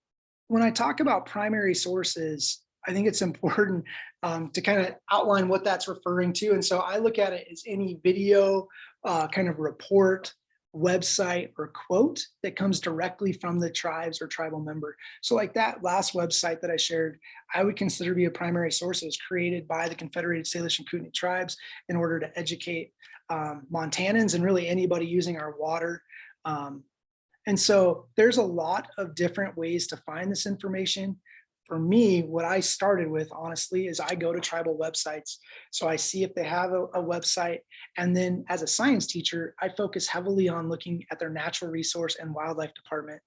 when I talk about primary sources, I think it's important to kind of outline what that's referring to. And so I look at it as any video kind of report website or quote that comes directly from the tribes or tribal member. So like that last website that I shared, I would consider to be a primary source. It was created by the Confederated Salish and Kootenai tribes in order to educate Montanans and really anybody using our water. And so there's a lot of different ways to find this information. For me, what I started with, honestly, is I go to tribal websites. So I see if they have a website. And then as a science teacher, I focus heavily on looking at their natural resource and wildlife department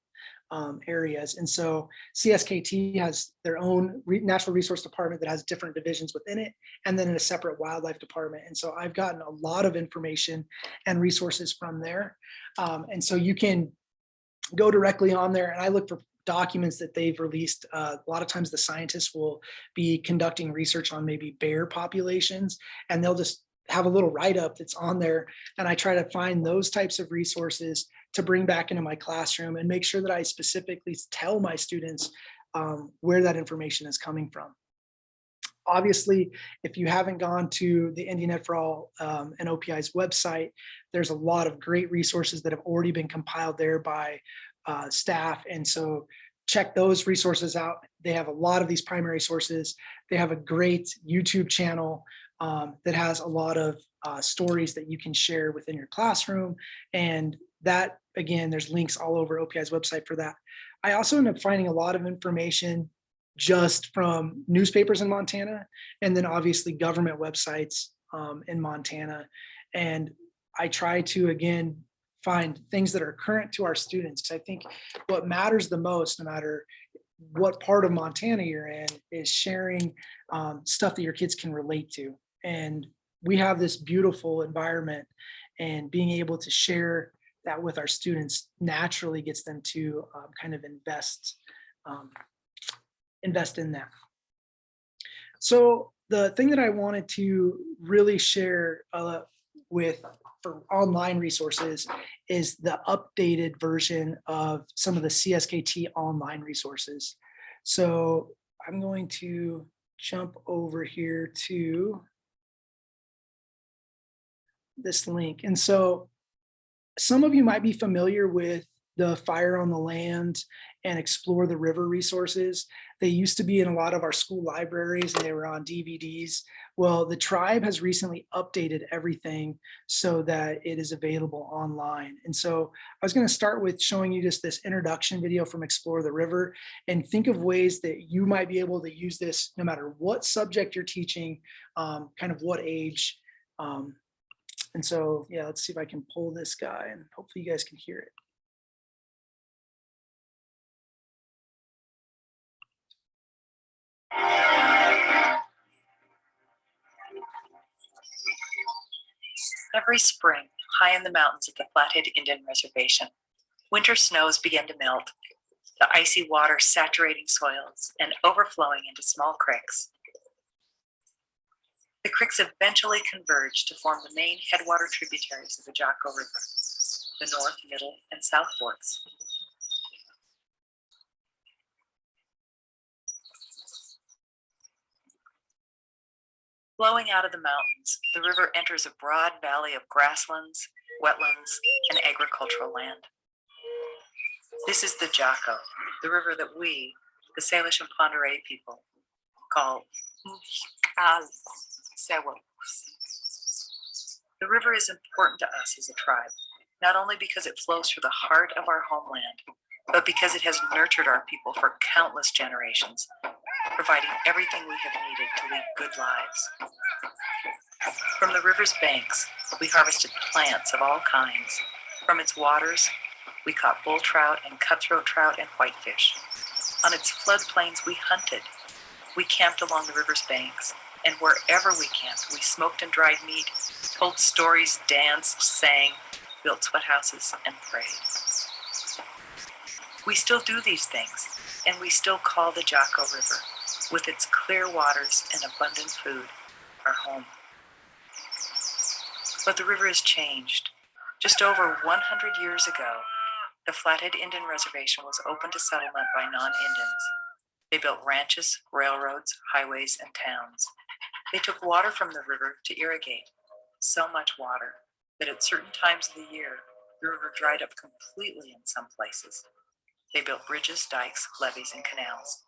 areas. And so CSKT has their own natural resource department that has different divisions within it, and then in a separate wildlife department. And so I've gotten a lot of information and resources from there. And so you can go directly on there, and I look for documents that they've released. A lot of times the scientists will be conducting research on maybe bear populations, and they'll just have a little write-up that's on there. And I try to find those types of resources to bring back into my classroom and make sure that I specifically tell my students where that information is coming from. Obviously, if you haven't gone to the Indian Ed for All and OPI's website, there's a lot of great resources that have already been compiled there by staff. And so check those resources out. They have a lot of these primary sources. They have a great YouTube channel that has a lot of stories that you can share within your classroom. And that, again, there's links all over OPI's website for that. I also end up finding a lot of information just from newspapers in Montana, and then obviously government websites in Montana. And I try to, again, find things that are current to our students. I think what matters the most, no matter what part of Montana you're in, is sharing stuff that your kids can relate to. And we have this beautiful environment, and being able to share that with our students naturally gets them to kind of invest in that. So the thing that I wanted to really share for online resources is the updated version of some of the CSKT online resources. So I'm going to jump over here to this link. And so some of you might be familiar with the Fire on the Land and Explore the River resources. They used to be in a lot of our school libraries, and they were on DVDs. Well, the tribe has recently updated everything so that it is available online. And so I was going to start with showing you just this introduction video from Explore the River, and think of ways that you might be able to use this no matter what subject you're teaching, kind of what age. And so, yeah, let's see if I can pull this guy, and hopefully you guys can hear it. Every spring, high in the mountains of the Flathead Indian Reservation, winter snows begin to melt, the icy water saturating soils and overflowing into small creeks. The creeks eventually converge to form the main headwater tributaries of the Jocko River, the North, Middle, and South Forks. Flowing out of the mountains, the river enters a broad valley of grasslands, wetlands, and agricultural land. This is the Jocko, the river that we, the Salish and Pend Oreille people, call The river is important to us as a tribe, not only because it flows through the heart of our homeland, but because it has nurtured our people for countless generations, providing everything we have needed to lead good lives. From the river's banks, we harvested plants of all kinds. From its waters, we caught bull trout and cutthroat trout and whitefish. On its floodplains, we hunted. We camped along the river's banks, and wherever we camped, we smoked and dried meat, told stories, danced, sang, built sweat houses, and prayed. We still do these things, and we still call the Jocko River, with its clear waters and abundant food, our home. But the river has changed. Just over 100 years ago, the Flathead Indian Reservation was open to settlement by non-Indians. They built ranches, railroads, highways, and towns. They took water from the river to irrigate, so much water that at certain times of the year, The river dried up completely in some places. They built bridges, dikes, levees, and canals.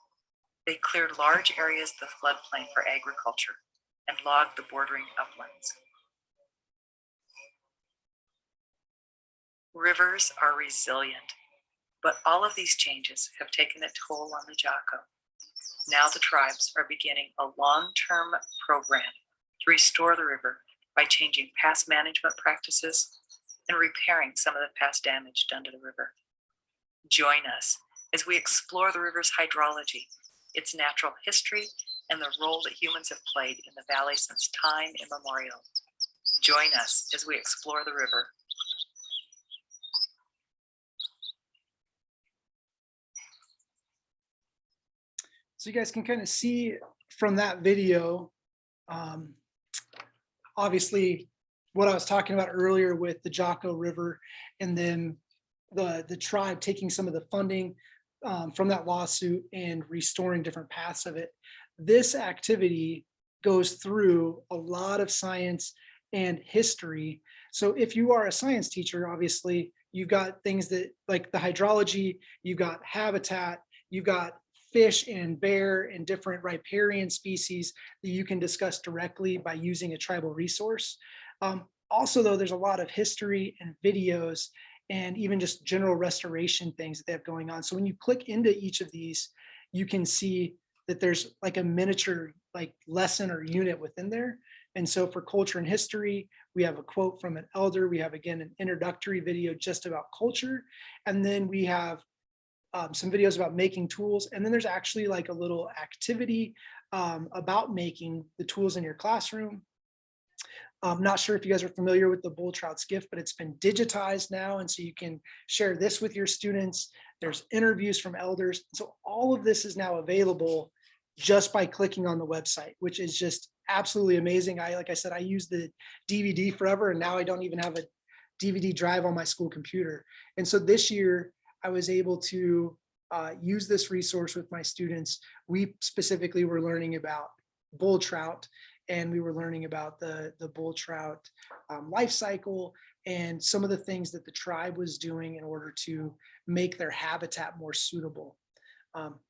They cleared large areas of the floodplain for agriculture and logged the bordering uplands. Rivers are resilient, but all of these changes have taken a toll on the Jocko. Now the tribes are beginning a long-term program to restore the river by changing past management practices and repairing some of the past damage done to the river. Join us as we explore the river's hydrology, its natural history, and the role that humans have played in the valley since time immemorial. Join us as we explore the river. So you guys can kind of see from that video, obviously what I was talking about earlier with the Jocko River, and then the tribe taking some of the funding from that lawsuit and restoring different paths of it. This activity goes through a lot of science and history. So if you are a science teacher, obviously you've got things that like the hydrology, you've got habitat, you've got fish and bear and different riparian species that you can discuss directly by using a tribal resource. Also though, there's a lot of history and videos and even just general restoration things that they have going on. So when you click into each of these, you can see that there's like a miniature like lesson or unit within there. And so for culture and history, we have a quote from an elder. We have, again, an introductory video just about culture. And then we have some videos about making tools. And then there's actually like a little activity about making the tools in your classroom. I'm not sure if you guys are familiar with the bull trout skiff, but it's been digitized now. And so you can share this with your students. There's interviews from elders. So all of this is now available just by clicking on the website, which is just absolutely amazing. Like I said, I use the DVD forever, and now I don't even have a DVD drive on my school computer. And so this year I was able to use this resource with my students. We specifically were learning about bull trout, and we were learning about the bull trout life cycle and some of the things that the tribe was doing in order to make their habitat more suitable.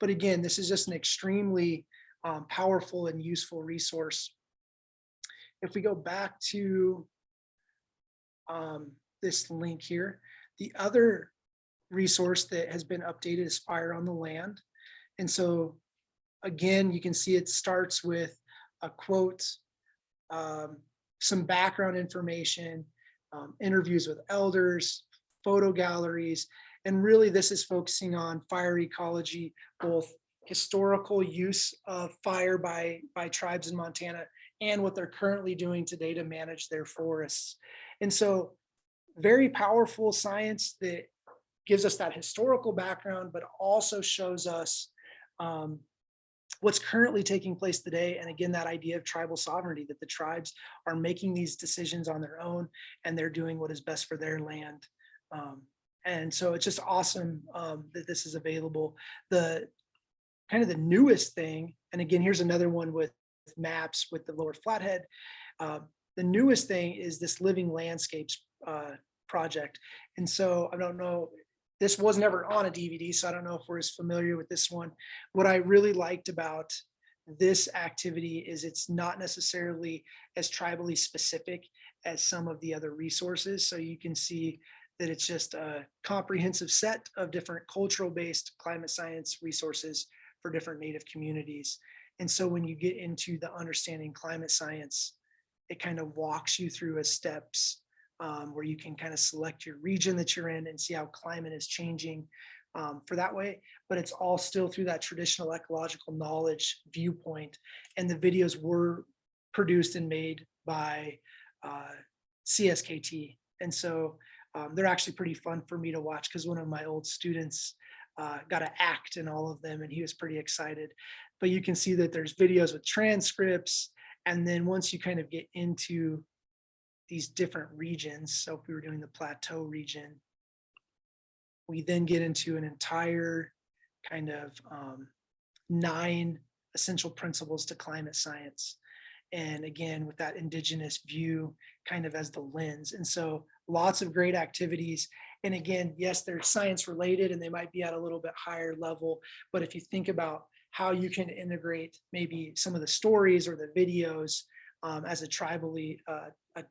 But again, this is just an extremely powerful and useful resource. If we go back to this link here, the other resource that has been updated is Fire on the Land. And so again, you can see it starts with a quote, some background information, interviews with elders, photo galleries, and really this is focusing on fire ecology, both historical use of fire by tribes in Montana and what they're currently doing today to manage their forests. And so very powerful science that gives us that historical background, but also shows us what's currently taking place today. And again, that idea of tribal sovereignty, that the tribes are making these decisions on their own and they're doing what is best for their land. And so it's just awesome that this is available. The kind of the newest thing, and again, here's another one with maps with the Lower Flathead. The newest thing is this Living Landscapes project. And so I don't know, this was never on a DVD, so I don't know if we're as familiar with this one. What I really liked about this activity is it's not necessarily as tribally specific as some of the other resources. So you can see that it's just a comprehensive set of different cultural-based climate science resources for different Native communities. And so when you get into the understanding climate science, it kind of walks you through a steps where you can kind of select your region that you're in and see how climate is changing for that way. But it's all still through that traditional ecological knowledge viewpoint. And the videos were produced and made by CSKT. And so they're actually pretty fun for me to watch because one of my old students got to act in all of them and he was pretty excited. But you can see that there's videos with transcripts. And then once you kind of get into these different regions, so if we were doing the plateau region, we then get into an entire kind of 9 essential principles to climate science. And again, with that indigenous view kind of as the lens. And so lots of great activities. And again, yes, they're science related and they might be at a little bit higher level, but if you think about how you can integrate maybe some of the stories or the videos as a tribally, a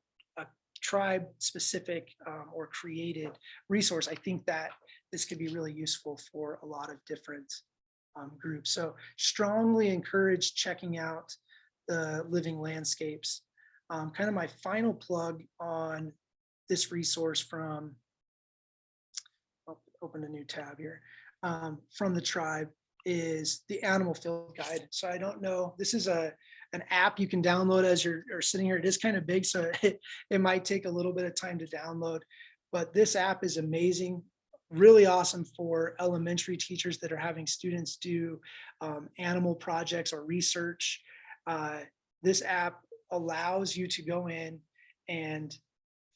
tribe specific or created resource, I think that this could be really useful for a lot of different groups. So strongly encourage checking out the living landscapes. Kind of my final plug on this resource from, I'll open a new tab here, from the tribe is the animal field guide. So I don't know, this is an app you can download as you're sitting here. It is kind of big, so it might take a little bit of time to download, but this app is amazing, really awesome for elementary teachers that are having students do animal projects or research. This app allows you to go in and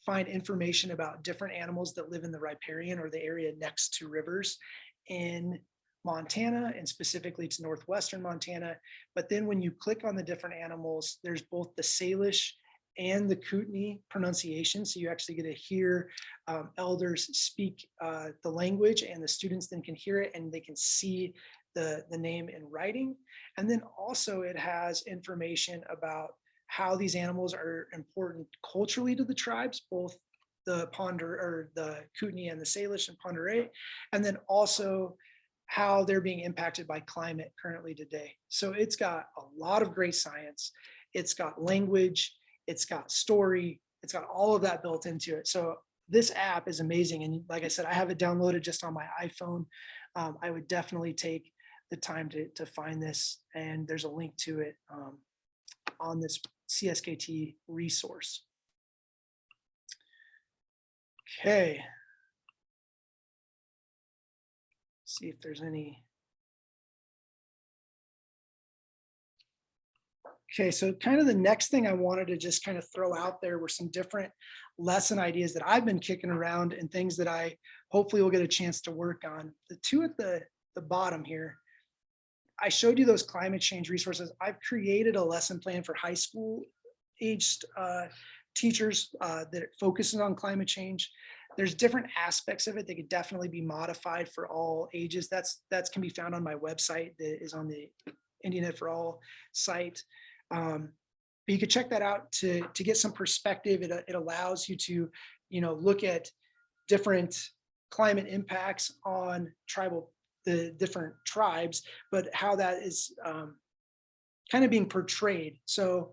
find information about different animals that live in the riparian or the area next to rivers in Montana, and specifically to northwestern Montana. But then when you click on the different animals, there's both the Salish and the Kootenai pronunciation. So you actually get to hear elders speak the language, and the students then can hear it and they can see the name in writing. And then also it has information about how these animals are important culturally to the tribes, both the the Kootenai and the Salish and Pend Oreille, and then also how they're being impacted by climate currently today. So it's got a lot of great science. It's got language, it's got story, it's got all of that built into it. So this app is amazing. And like I said, I have it downloaded just on my iPhone. I would definitely take the time to find this. And there's a link to it on this CSKT resource. Okay. See if there's any. Okay, so kind of the next thing I wanted to just kind of throw out there were some different lesson ideas that I've been kicking around and things that I hopefully will get a chance to work on. The two at the bottom here, I showed you those climate change resources. I've created a lesson plan for high school aged teachers that focuses on climate change. There's different aspects of it that could definitely be modified for all ages. That can be found on my website that is on the Indian Ed for All site. But you could check that out to get some perspective. It allows you to, look at different climate impacts on the different tribes, but how that is kind of being portrayed. So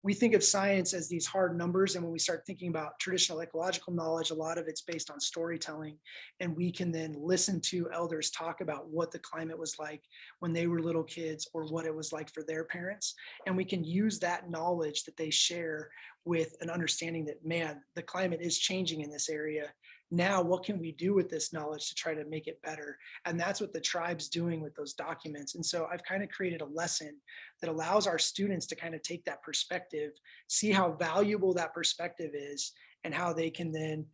we think of science as these hard numbers. And when we start thinking about traditional ecological knowledge, a lot of it's based on storytelling. And we can then listen to elders talk about what the climate was like when they were little kids or what it was like for their parents. And we can use that knowledge that they share with an understanding that, man, the climate is changing in this area. Now, what can we do with this knowledge to try to make it better? And that's what the tribe's doing with those documents. And so I've kind of created a lesson that allows our students to kind of take that perspective, see how valuable that perspective is, and how they can then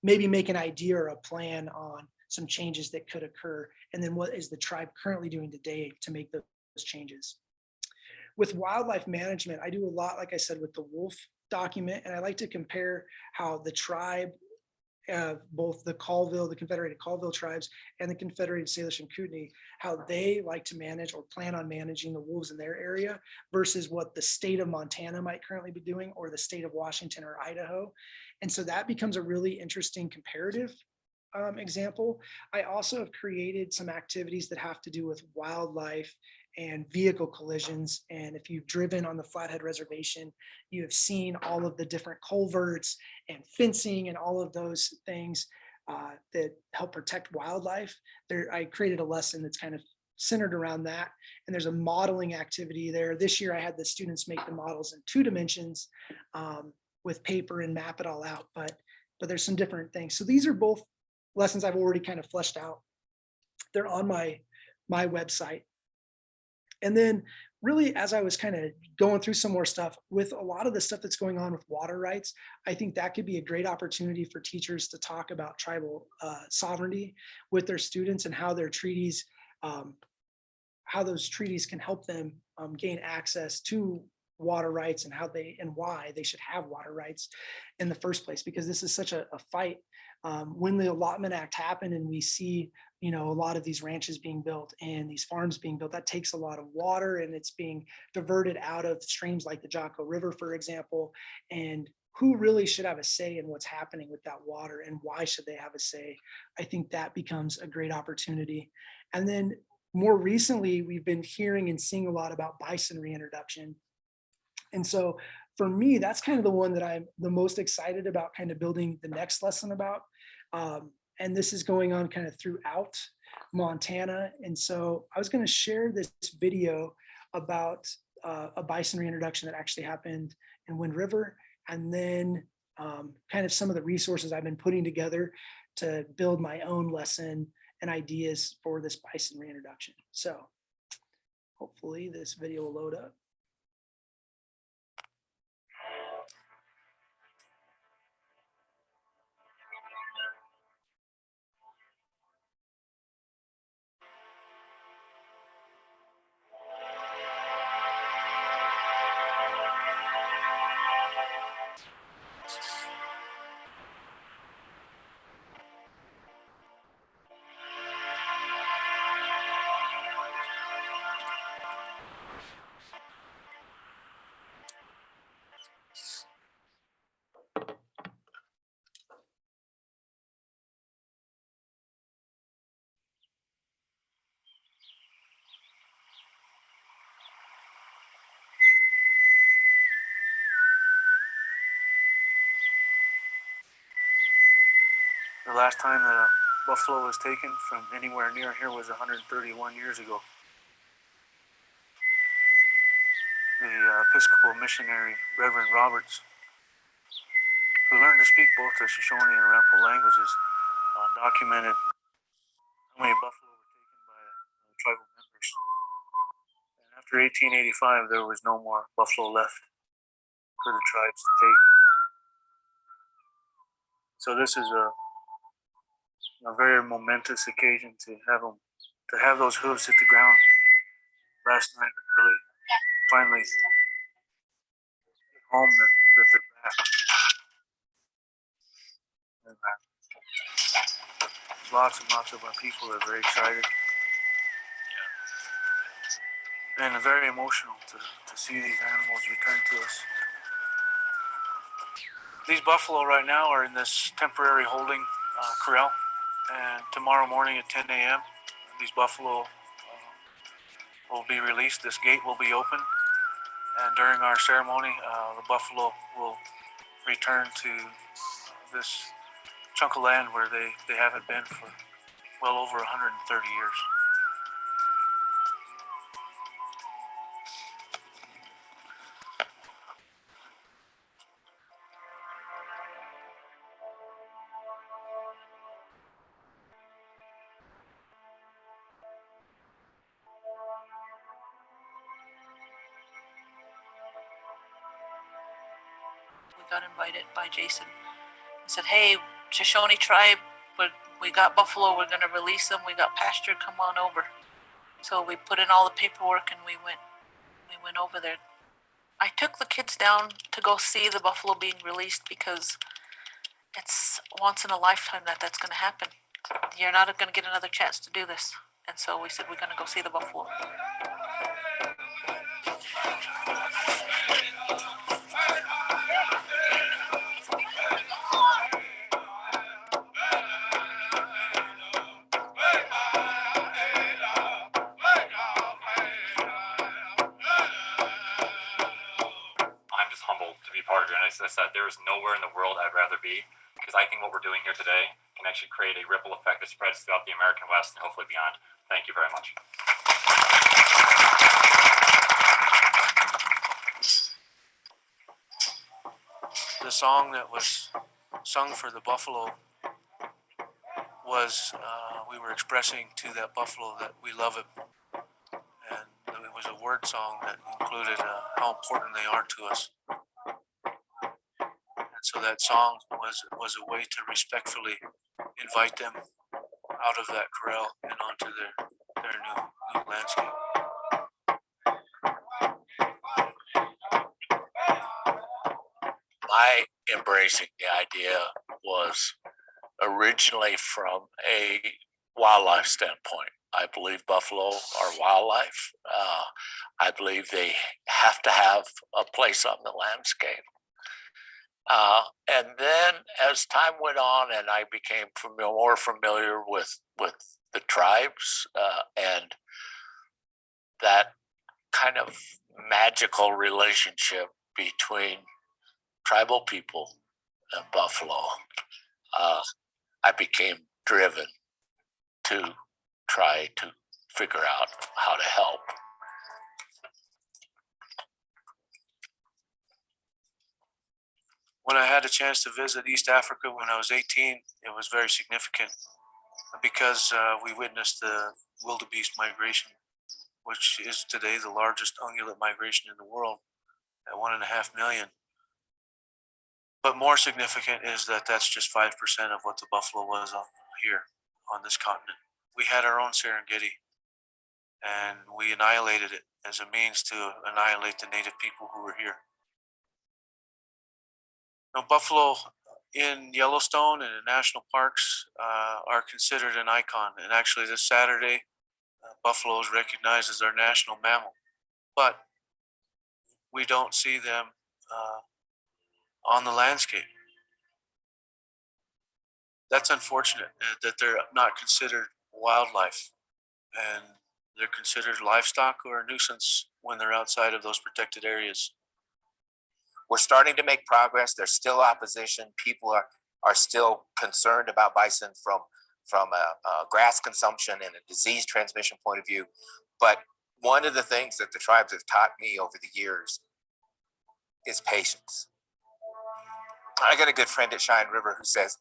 maybe make an idea or a plan on some changes that could occur. And then what is the tribe currently doing today to make those changes? With wildlife management, I do a lot, like I said, with the wolf document, and I like to compare how the tribe, both the Confederated Colville tribes and the Confederated Salish and Kootenai, how they like to manage or plan on managing the wolves in their area versus what the state of Montana might currently be doing, or the state of Washington or Idaho. And so that becomes a really interesting comparative example. I also have created some activities that have to do with wildlife and vehicle collisions. And if you've driven on the Flathead Reservation, you have seen all of the different culverts and fencing and all of those things that help protect wildlife. I created a lesson that's kind of centered around that. And there's a modeling activity there. This year I had the students make the models in 2 dimensions with paper and map it all out, but there's some different things. So these are both lessons I've already kind of fleshed out. They're on my website. And then really, as I was kind of going through some more stuff with a lot of the stuff that's going on with water rights, I think that could be a great opportunity for teachers to talk about tribal sovereignty with their students and how their treaties, how those treaties can help them gain access to water rights and how they and why they should have water rights in the first place, because this is such a fight. When the Allotment Act happened and we see, you know, a lot of these ranches being built and these farms being built, that takes a lot of water and it's being diverted out of streams like the Jocko River, for example. And who really should have a say in what's happening with that water and why should they have a say? I think that becomes a great opportunity. And then more recently, we've been hearing and seeing a lot about bison reintroduction. And so for me, that's kind of the one that I'm the most excited about kind of building the next lesson about. And this is going on kind of throughout Montana. And so I was going to share this video about a bison reintroduction that actually happened in Wind River, and then kind of some of the resources I've been putting together to build my own lesson and ideas for this bison reintroduction. So hopefully this video will load up. The last time that a buffalo was taken from anywhere near here was 131 years ago. The Episcopal missionary Reverend Roberts, who learned to speak both the Shoshone and Arapaho languages, documented how many buffalo were taken by tribal members. And after 1885, there was no more buffalo left for the tribes to take. So this is a very momentous occasion to have those hooves hit the ground. Last night, really finally home that they're back. And lots and lots of our people are very excited and very emotional to see these animals return to us. These buffalo right now are in this temporary holding corral, and tomorrow morning at 10 a.m. these buffalo will be released. This gate will be open, and during our ceremony, the buffalo will return to this chunk of land where they haven't been for well over 130 years. We got invited by Jason. He said, "Hey, Shoshone tribe, we got buffalo. We're gonna release them. We got pasture. Come on over." So we put in all the paperwork and we went over there. I took the kids down to go see the buffalo being released because it's once in a lifetime that's going to happen. You're not going to get another chance to do this. And so we said, we're going to go see the buffalo. I'm just humbled to be part of it. And as I said, there is nowhere in the world I'd rather be, because I think what we're doing here today can actually create a ripple effect that spreads throughout the American West and hopefully beyond. Thank you very much. The song that was sung for the buffalo was we were expressing to that buffalo that we love him, and it was a word song that included how important they are to us. And so that song was a way to respectfully invite them out of that corral and onto their new landscape. my embracing the idea was originally from a wildlife standpoint. I believe buffalo are wildlife. I believe they have to have a place on the landscape. And then as time went on and I became more familiar with the tribes and that kind of magical relationship between tribal people and buffalo, I became driven to try to figure out how to help. When I had a chance to visit East Africa when I was 18, it was very significant because we witnessed the wildebeest migration, which is today the largest ungulate migration in the world at 1.5 million. But more significant is that that's just 5% of what the buffalo was here on this continent. We had our own Serengeti, and we annihilated it as a means to annihilate the native people who were here. Now, buffalo in Yellowstone and in national parks are considered an icon. And actually this Saturday, buffalo is recognized as our national mammal. But we don't see them on the landscape. That's unfortunate that they're not considered wildlife and they're considered livestock or a nuisance when they're outside of those protected areas. We're starting to make progress. There's still opposition. People are still concerned about bison from a grass consumption and a disease transmission point of view. But one of the things that the tribes have taught me over the years is patience. I got a good friend at Cheyenne River who says,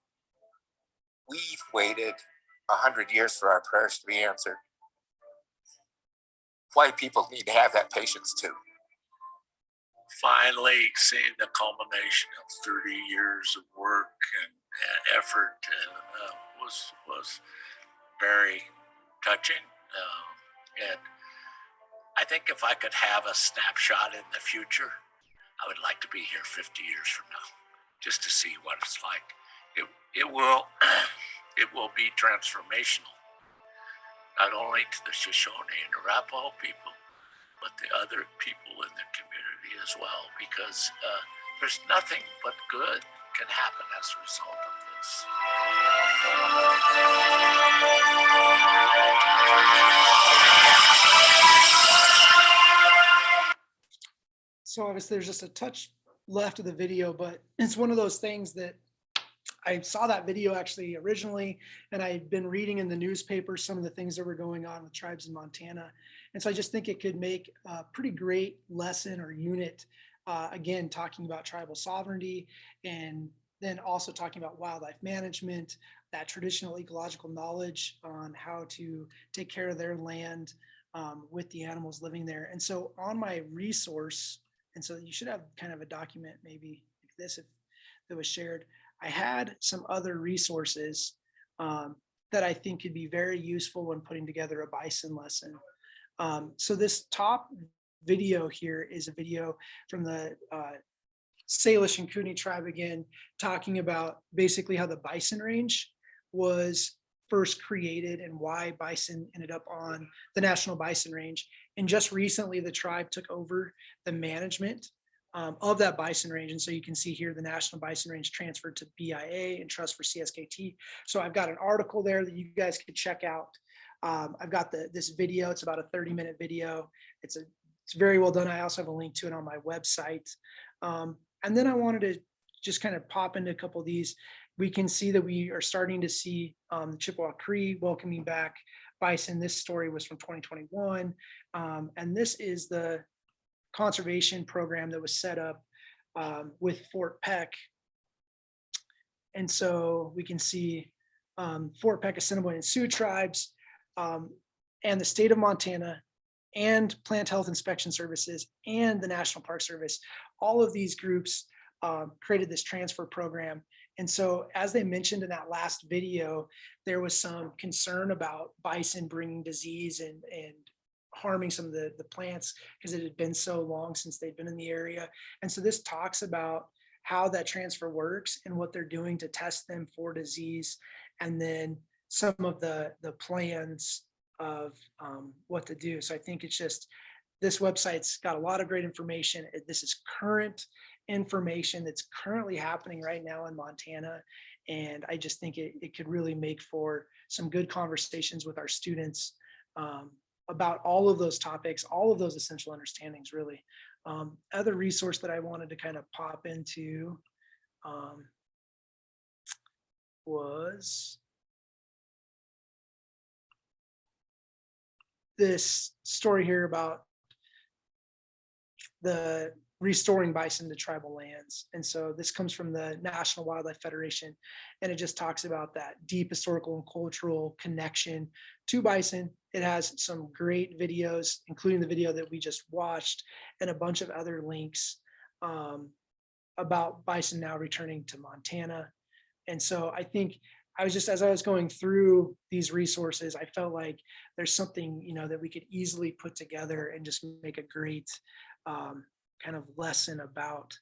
we've waited 100 years for our prayers to be answered. White people need to have that patience too. Finally seeing the culmination of 30 years of work and effort was very touching. And I think if I could have a snapshot in the future, I would like to be here 50 years from now, just to see what it's like. It will be transformational, not only to the Shoshone and Arapaho people, but the other people in the community as well, because there's nothing but good can happen as a result of this. So obviously there's just a touch left of the video, but it's one of those things that I saw that video actually originally, and I've been reading in the newspaper some of the things that were going on with tribes in Montana. And so I just think it could make a pretty great lesson or unit, again, talking about tribal sovereignty, and then also talking about wildlife management, that traditional ecological knowledge on how to take care of their land with the animals living there. And so on my resource, and so you should have kind of a document maybe like this if that was shared. I had some other resources that I think could be very useful when putting together a bison lesson. So this top video here is a video from the Salish and Kootenai tribe again, talking about basically how the bison range was first created and why bison ended up on the National Bison Range. And just recently, the tribe took over the management of that bison range. And so you can see here the National Bison Range transferred to BIA and Trust for CSKT. So I've got an article there that you guys could check out. I've got this video. It's about a 30-minute video. It's very well done. I also have a link to it on my website. And then I wanted to just kind of pop into a couple of these. We can see that we are starting to see the Chippewa Cree welcoming back bison. This story was from 2021. And this is the conservation program that was set up with Fort Peck. And so we can see Fort Peck, Assiniboine, and Sioux tribes, and the state of Montana, and Plant Health Inspection Services, and the National Park Service. All of these groups created this transfer program. And so as they mentioned in that last video, there was some concern about bison bringing disease and harming some of the plants because it had been so long since they'd been in the area. And so this talks about how that transfer works and what they're doing to test them for disease, and then some of the plans of what to do. So I think it's just, this website's got a lot of great information. This is current information that's currently happening right now in Montana. And I just think it could really make for some good conversations with our students about all of those topics, all of those essential understandings, really. Other resource that I wanted to kind of pop into was this story here about the restoring bison to tribal lands. And so this comes from the National Wildlife Federation, and it just talks about that deep historical and cultural connection to bison. It has some great videos, including the video that we just watched, and a bunch of other links about bison now returning to Montana. And so I think as I was going through these resources, I felt like there's something, that we could easily put together and just make a great kind of lesson about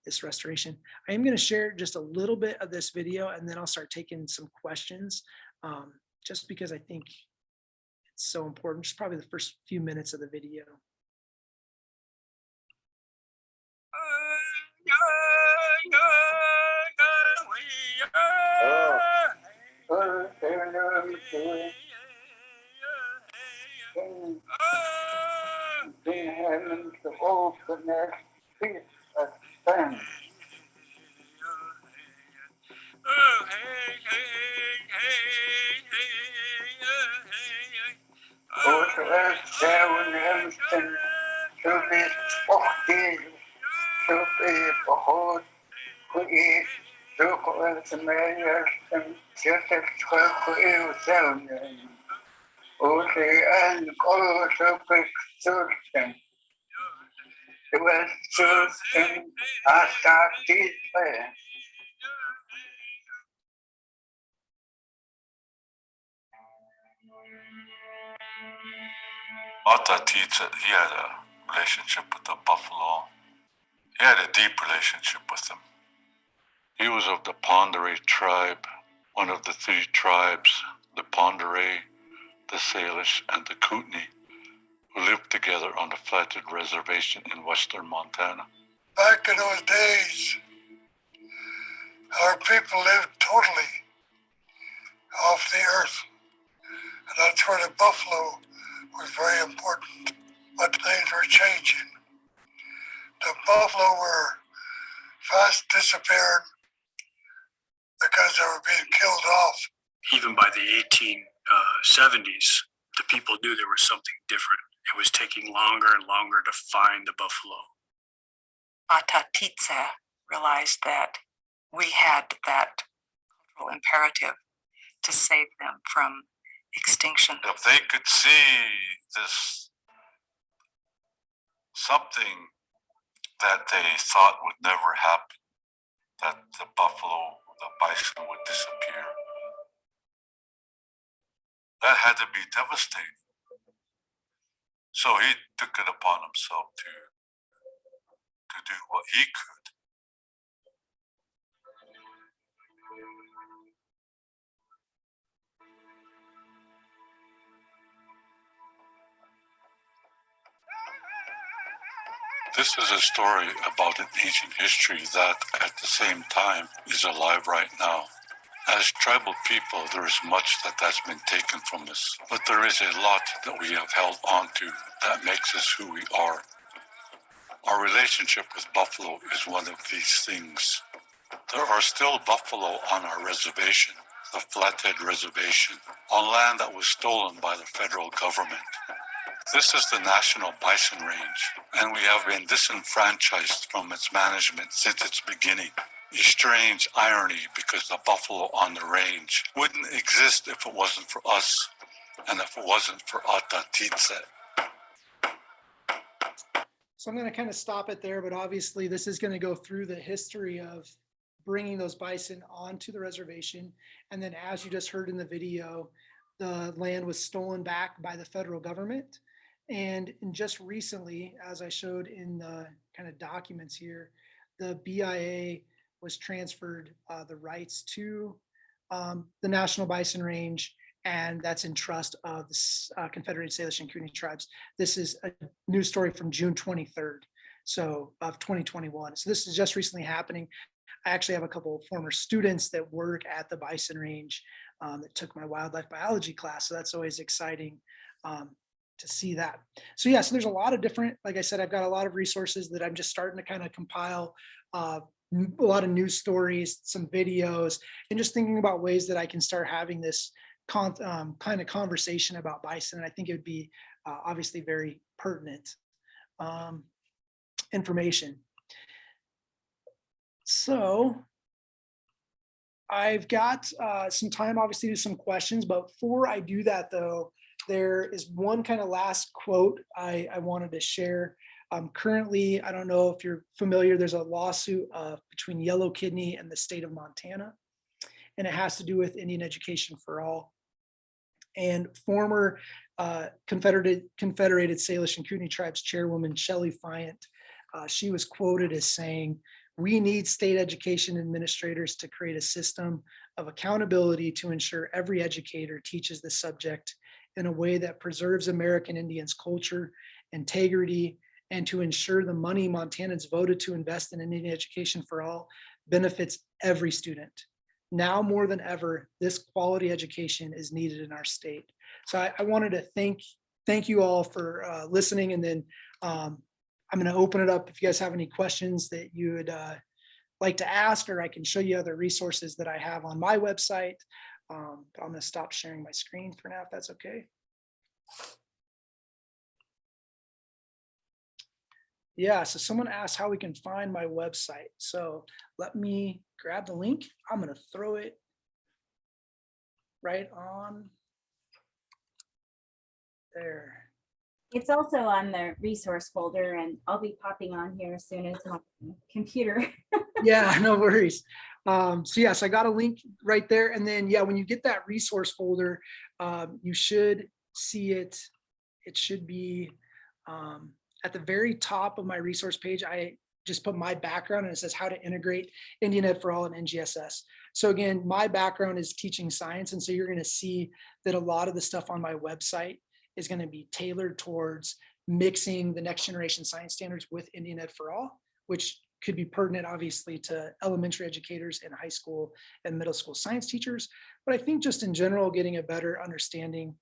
this restoration. I am going to share just a little bit of this video, and then I'll start taking some questions, just because I think it's so important. Just probably the first few minutes of the video. He had a relationship with the buffalo. He had a deep relationship with them. He was of the Ponderay tribe, one of the three tribes, the Ponderay, the Salish, and the Kootenai, who lived together on the Flathead Reservation in western Montana. Back in those days, our people lived totally off the earth, and that's where the buffalo was very important. But things were changing. The buffalo were fast disappearing because they were being killed off. Even by the 1870s, the people knew there was something different. It was taking longer and longer to find the buffalo. Atatitsa realized that we had that cultural imperative to save them from extinction. If they could see this something that they thought would never happen, that the buffalo, the bison would disappear, that had to be devastating. So he took it upon himself to do what he could. This is a story about an ancient history that, at the same time, is alive right now. As tribal people, there is much that's been taken from us, but there is a lot that we have held on to that makes us who we are. Our relationship with buffalo is one of these things. There are still buffalo on our reservation, the Flathead Reservation, on land that was stolen by the federal government. This is the National Bison Range, and we have been disenfranchised from its management since its beginning. A strange irony, because the buffalo on the range wouldn't exist if it wasn't for us, and if it wasn't for Atatitsa. So I'm going to kind of stop it there, but obviously this is going to go through the history of bringing those bison onto the reservation. And then, as you just heard in the video, the land was stolen back by the federal government. And just recently, as I showed in the kind of documents here, the BIA was transferred the rights to the National Bison Range, and that's in trust of the Confederated Salish and Kootenai tribes. This is a news story from June 23rd, so of 2021. So this is just recently happening. I actually have a couple of former students that work at the Bison Range that took my wildlife biology class, so that's always exciting to see that. So yeah, so there's a lot of different, like I said, I've got a lot of resources that I'm just starting to kind of compile, a lot of news stories, some videos, and just thinking about ways that I can start having this kind of conversation about bison. And I think it would be obviously very pertinent information. So I've got some time obviously to do some questions, but before I do that though, there is one kind of last quote I wanted to share. Currently, I don't know if you're familiar, there's a lawsuit between Yellow Kidney and the state of Montana, and it has to do with Indian education for all. And former Confederated Salish and Kootenai Tribes Chairwoman Shelley Fyant, she was quoted as saying, "We need state education administrators to create a system of accountability to ensure every educator teaches the subject in a way that preserves American Indians' culture, integrity, and to ensure the money Montanans voted to invest in Indian education for all benefits every student. Now more than ever, this quality education is needed in our state." So I wanted to thank you all for listening, and then I'm going to open it up if you guys have any questions that you would like to ask, or I can show you other resources that I have on my website. But I'm going to stop sharing my screen for now, if that's okay. Yeah, so someone asked how we can find my website. So let me grab the link. I'm going to throw it right on there. It's also on the resource folder, and I'll be popping on here as soon as my computer. Yeah, no worries. So yes, I got a link right there. And then, yeah, when you get that resource folder, you should see it. It should be at the very top of my resource page. I just put my background, and it says how to integrate Indian Ed for All and NGSS. So again, my background is teaching science. And so you're going to see that a lot of the stuff on my website is going to be tailored towards mixing the next generation science standards with Indian Ed for All, which could be pertinent obviously to elementary educators and high school and middle school science teachers. But I think just in general, getting a better understanding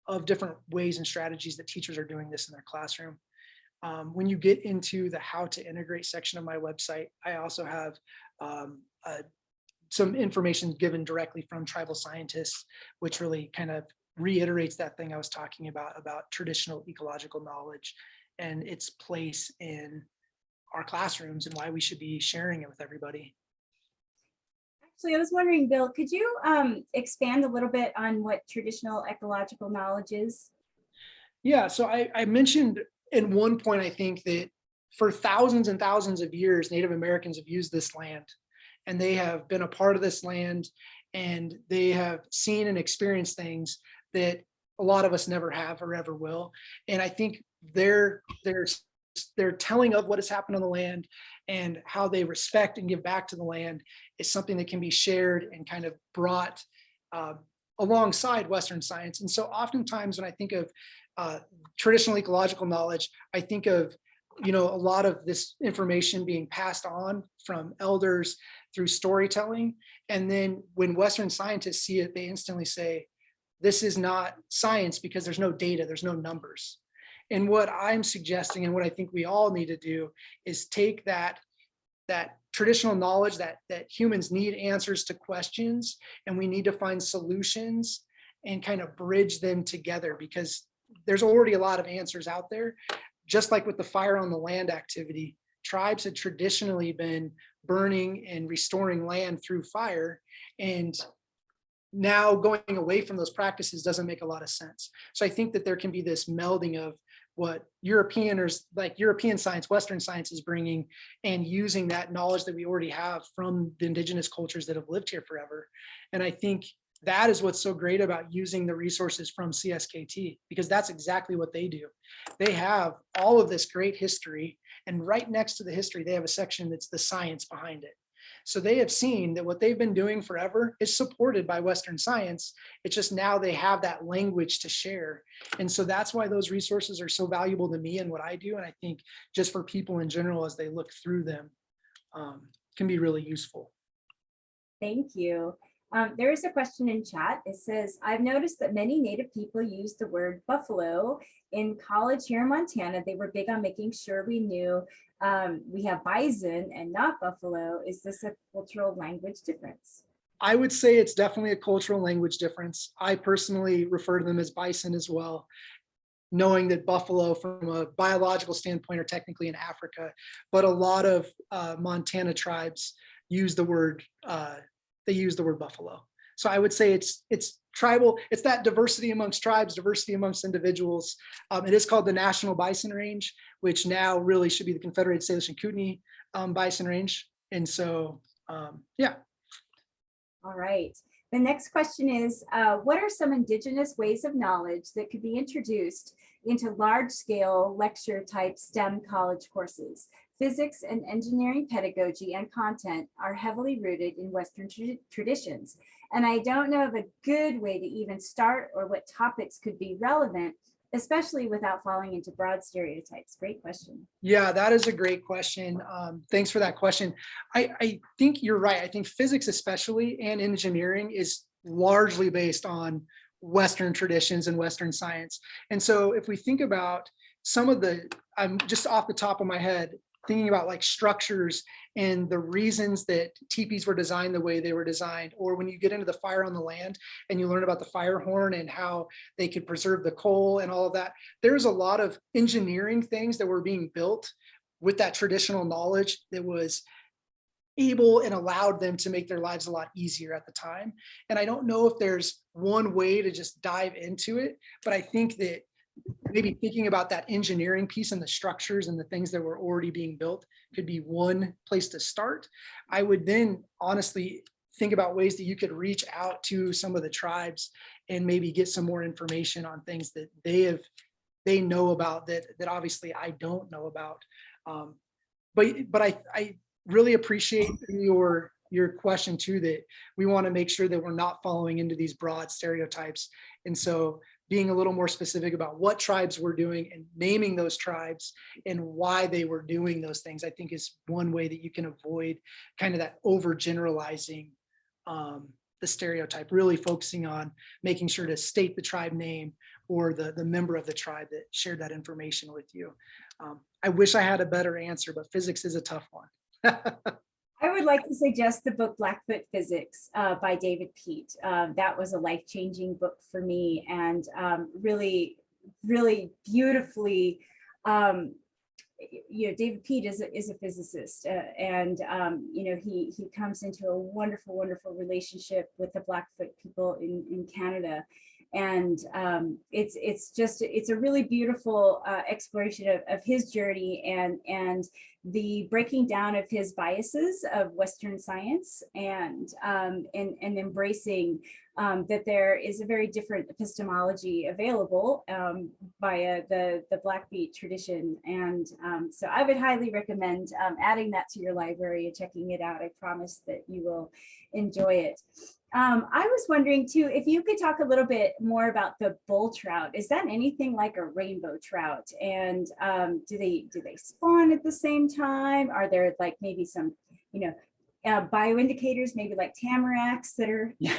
of different ways and strategies that teachers are doing this in their classroom. When you get into the how to integrate section of my website, I also have some information given directly from tribal scientists, which really kind of reiterates that thing I was talking about traditional ecological knowledge and its place in our classrooms and why we should be sharing it with everybody. Actually, I was wondering, Bill, could you expand a little bit on what traditional ecological knowledge is? Yeah, so I mentioned in one point, I think that for thousands and thousands of years, Native Americans have used this land, and they have been a part of this land, and they have seen and experienced things that a lot of us never have or ever will. And I think their telling of what has happened on the land and how they respect and give back to the land is something that can be shared and kind of brought alongside Western science. And so oftentimes when I think of traditional ecological knowledge, I think of, a lot of this information being passed on from elders through storytelling. And then when Western scientists see it, they instantly say, this is not science because there's no data, there's no numbers. And what I'm suggesting, and what I think we all need to do, is take that traditional knowledge that humans need answers to questions, and we need to find solutions and kind of bridge them together, because there's already a lot of answers out there. Just like with the fire on the land activity, tribes had traditionally been burning and restoring land through fire, and now going away from those practices doesn't make a lot of sense. So I think that there can be this melding of what European science, Western science is bringing, and using that knowledge that we already have from the indigenous cultures that have lived here forever. And I think that is what's so great about using the resources from CSKT, because that's exactly what they do. They have all of this great history, And right next to the history, they have a section that's the science behind it. So they have seen that what they've been doing forever is supported by Western science. It's just now they have that language to share. And so that's why those resources are so valuable to me and what I do. And I think just for people in general, as they look through them, can be really useful. Thank you. There is a question in chat. It says, I've noticed that many Native people use the word buffalo. In college here in Montana, they were big on making sure we knew we have bison and not buffalo. Is this a cultural language difference? I would say it's definitely a cultural language difference. I personally refer to them as bison as well, knowing that buffalo from a biological standpoint are technically in Africa, but a lot of Montana tribes use the word buffalo. So I would say it's tribal. It's that diversity amongst tribes, diversity amongst individuals. It is called the National Bison Range, which now really should be the Confederated Salish and Kootenai Bison Range. And so, yeah. All right. The next question is, what are some Indigenous ways of knowledge that could be introduced into large-scale lecture-type STEM college courses? Physics and engineering pedagogy and content are heavily rooted in Western traditions, and I don't know of a good way to even start or what topics could be relevant, especially without falling into broad stereotypes. Great question. Yeah, that is a great question. Thanks for that question. I think you're right. I think physics especially and engineering is largely based on Western traditions and Western science. And so if we think about some of the, I'm just off the top of my head, thinking about like structures and the reasons that teepees were designed the way they were designed, or when you get into the fire on the land and you learn about the fire horn and how they could preserve the coal and all of that, there's a lot of engineering things that were being built with that traditional knowledge that was able and allowed them to make their lives a lot easier at the time. And I don't know if there's one way to just dive into it, but I think that maybe thinking about that engineering piece and the structures and the things that were already being built could be one place to start. I would then honestly think about ways that you could reach out to some of the tribes and maybe get some more information on things that they know about that obviously I don't know about. But I really appreciate your question too, that we want to make sure that we're not following into these broad stereotypes. And so being a little more specific about what tribes we're doing and naming those tribes and why they were doing those things, I think is one way that you can avoid kind of that overgeneralizing the stereotype, really focusing on making sure to state the tribe name or the member of the tribe that shared that information with you. I wish I had a better answer, but physics is a tough one. I would like to suggest the book Blackfoot Physics by David Peat. That was a life-changing book for me, and really, really beautifully, David Peat is a physicist, and he comes into a wonderful, wonderful relationship with the Blackfoot people in Canada. And it's a really beautiful exploration of his journey and the breaking down of his biases of Western science and embracing that there is a very different epistemology available via the Blackfeet tradition. And so I would highly recommend adding that to your library and checking it out. I promise that you will enjoy it. I was wondering too, if you could talk a little bit more about the bull trout. Is that anything like a rainbow trout? And do they spawn at the same time? Are there like maybe some, bioindicators, maybe like tamaracks that are? Yeah.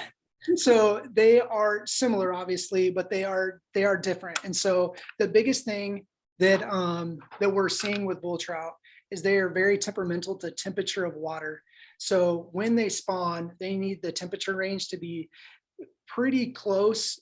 So they are similar, obviously, but they are different. And so the biggest thing that we're seeing with bull trout is they are very temperamental to temperature of water. So when they spawn, they need the temperature range to be pretty close,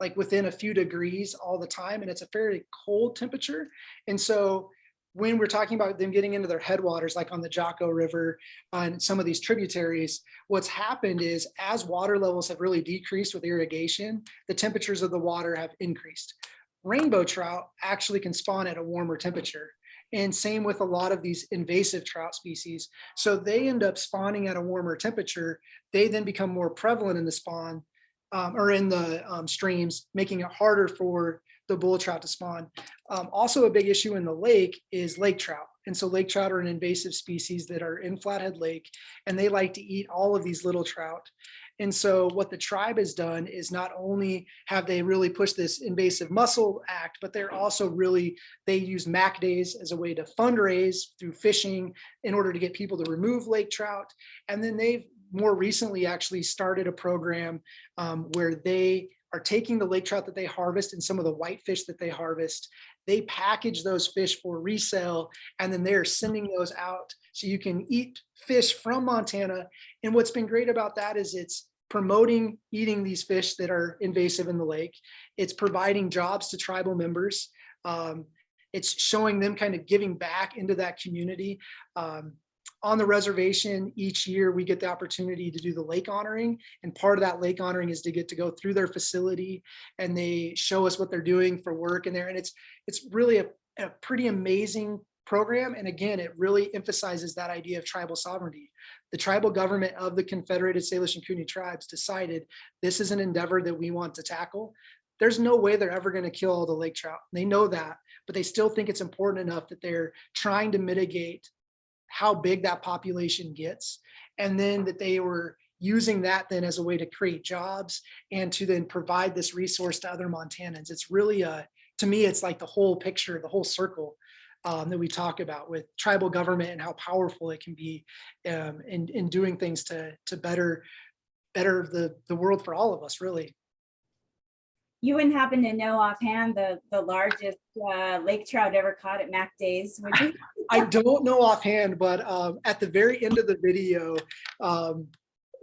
like within a few degrees all the time. And it's a fairly cold temperature. And so when we're talking about them getting into their headwaters, like on the Jocko River, on some of these tributaries, what's happened is as water levels have really decreased with irrigation, the temperatures of the water have increased. Rainbow trout actually can spawn at a warmer temperature. And same with a lot of these invasive trout species. So they end up spawning at a warmer temperature. They then become more prevalent in the spawn or in the streams, making it harder for the bull trout to spawn. Also a big issue in the lake is lake trout. And so lake trout are an invasive species that are in Flathead Lake, and they like to eat all of these little trout. And so what the tribe has done is not only have they really pushed this invasive mussel act, but they're also they use MAC days as a way to fundraise through fishing in order to get people to remove lake trout. And then they've more recently actually started a program where they are taking the lake trout that they harvest and some of the whitefish that they harvest. They package those fish for resale, and then they're sending those out so you can eat fish from Montana. And what's been great about that is it's promoting eating these fish that are invasive in the lake. It's providing jobs to tribal members. It's showing them kind of giving back into that community. On the reservation, each year we get the opportunity to do the lake honoring, and part of that lake honoring is to get to go through their facility, and they show us what they're doing for work in there. And it's really a pretty amazing program. And again, it really emphasizes that idea of tribal sovereignty. The tribal government of the Confederated Salish and Kootenai tribes decided this is an endeavor that we want to tackle. There's no way they're ever going to kill all the lake trout. They know that, but they still think it's important enough that they're trying to mitigate how big that population gets. And then that they were using that then as a way to create jobs and to then provide this resource to other Montanans. It's really, to me, it's like the whole picture, the whole circle that we talk about with tribal government and how powerful it can be in doing things to better the world for all of us, really. You wouldn't happen to know offhand the largest lake trout ever caught at MAC days, would you? I don't know offhand, but at the very end of the video,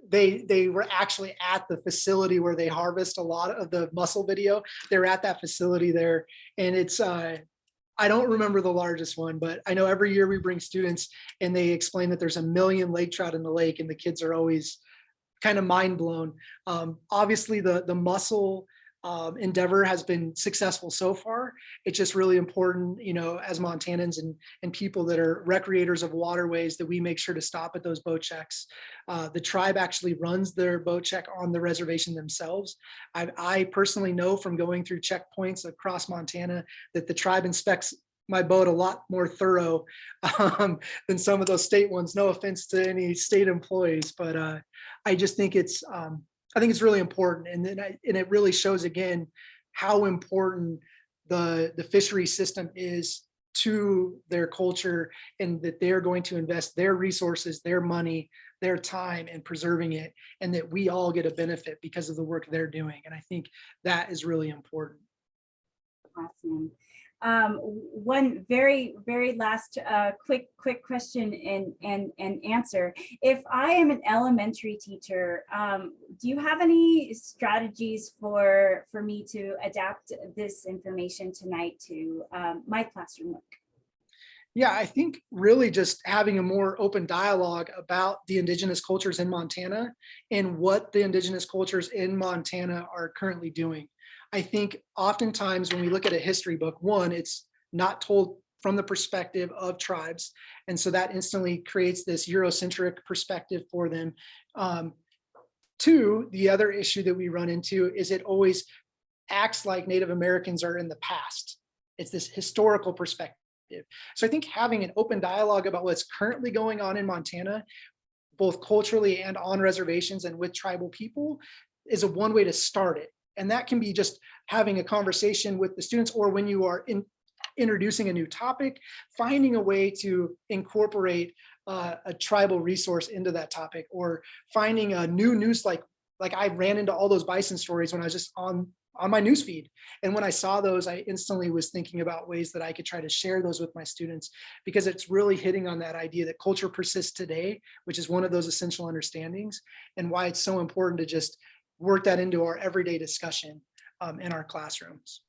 they were actually at the facility where they harvest a lot of the mussel video. They were at that facility there, and it's I don't remember the largest one, but I know every year we bring students and they explain that there's 1 million lake trout in the lake, and the kids are always kind of mind blown. Obviously, the mussel endeavor has been successful so far. It's just really important, as Montanans and people that are recreators of waterways, that we make sure to stop at those boat checks. The tribe actually runs their boat check on the reservation themselves. I personally know from going through checkpoints across Montana that the tribe inspects my boat a lot more thorough than some of those state ones. No offense to any state employees, but I just think I think it's really important, and it really shows again how important the fishery system is to their culture, and that they're going to invest their resources, their money, their time in preserving it, and that we all get a benefit because of the work they're doing. And I think that is really important. Awesome. One very last quick question and answer. If I am an elementary teacher, do you have any strategies for me to adapt this information tonight to my classroom work? Yeah, I think really just having a more open dialogue about the indigenous cultures in Montana and what the indigenous cultures in Montana are currently doing. I think oftentimes when we look at a history book, one, it's not told from the perspective of tribes. And so that instantly creates this Eurocentric perspective for them. Two, the other issue that we run into is it always acts like Native Americans are in the past. It's this historical perspective. So I think having an open dialogue about what's currently going on in Montana, both culturally and on reservations and with tribal people, is one way to start it. And that can be just having a conversation with the students, or when you are introducing a new topic, finding a way to incorporate a tribal resource into that topic, or finding a new news, like I ran into all those bison stories when I was just on my news feed. And when I saw those, I instantly was thinking about ways that I could try to share those with my students, because it's really hitting on that idea that culture persists today, which is one of those essential understandings, and why it's so important to just work that into our everyday discussion in our classrooms.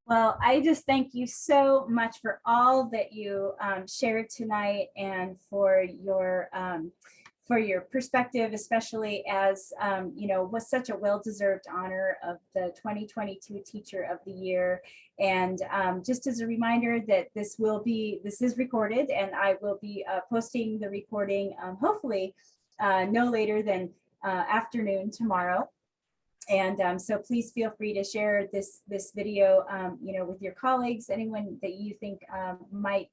Well, I just thank you so much for all that you shared tonight, and for your perspective, especially as was such a well-deserved honor of the 2022 Teacher of the Year. And just as a reminder that this is recorded, and I will be posting the recording hopefully no later than afternoon tomorrow. So please feel free to share this video, with your colleagues, anyone that you think might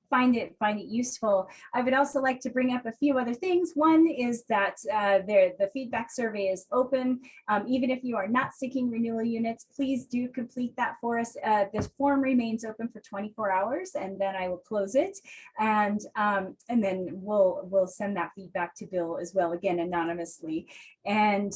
find it useful. I would also like to bring up a few other things. One is that the feedback survey is open. Even if you are not seeking renewal units, please do complete that for us. This form remains open for 24 hours, and then I will close it, and then we'll send that feedback to Bill as well, again anonymously. And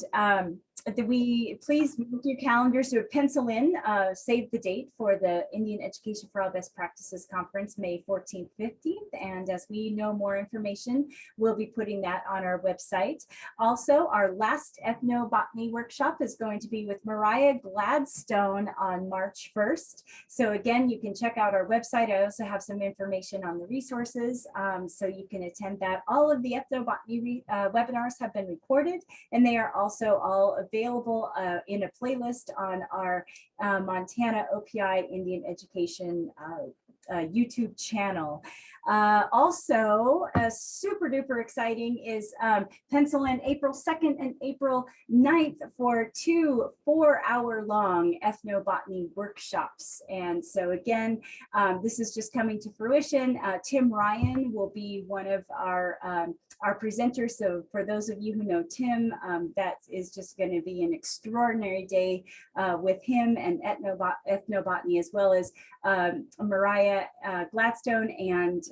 please move your calendars to pencil in, save the date for the Indian Education for All Best Practices Conference, May 14th, 15th. And as we know more information, we'll be putting that on our website. Also, our last ethnobotany workshop is going to be with Mariah Gladstone on March 1st. So again, you can check out our website. I also have some information on the resources, so you can attend that. All of the ethnobotany webinars have been recorded, and they are also all available in a playlist on our Montana OPI Indian Education YouTube channel. Also, super duper exciting is pencil in April 2nd and April 9th for 2 4-hour-long ethnobotany workshops. And so again, this is just coming to fruition. Tim Ryan will be one of our presenters. So for those of you who know Tim, that is just going to be an extraordinary day with him and ethnobotany, as well as Mariah Gladstone and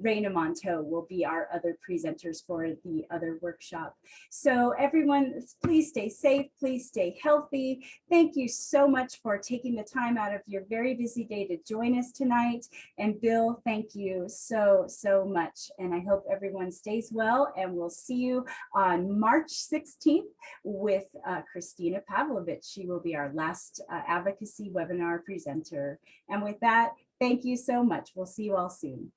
Raina Monteau will be our other presenters for the other workshop. So everyone, please stay safe, please stay healthy. Thank you so much for taking the time out of your very busy day to join us tonight. And Bill, thank you so much. And I hope everyone stays well, and we'll see you on March 16th with Christina Pavlovich. She will be our last advocacy webinar presenter. And with that, thank you so much. We'll see you all soon.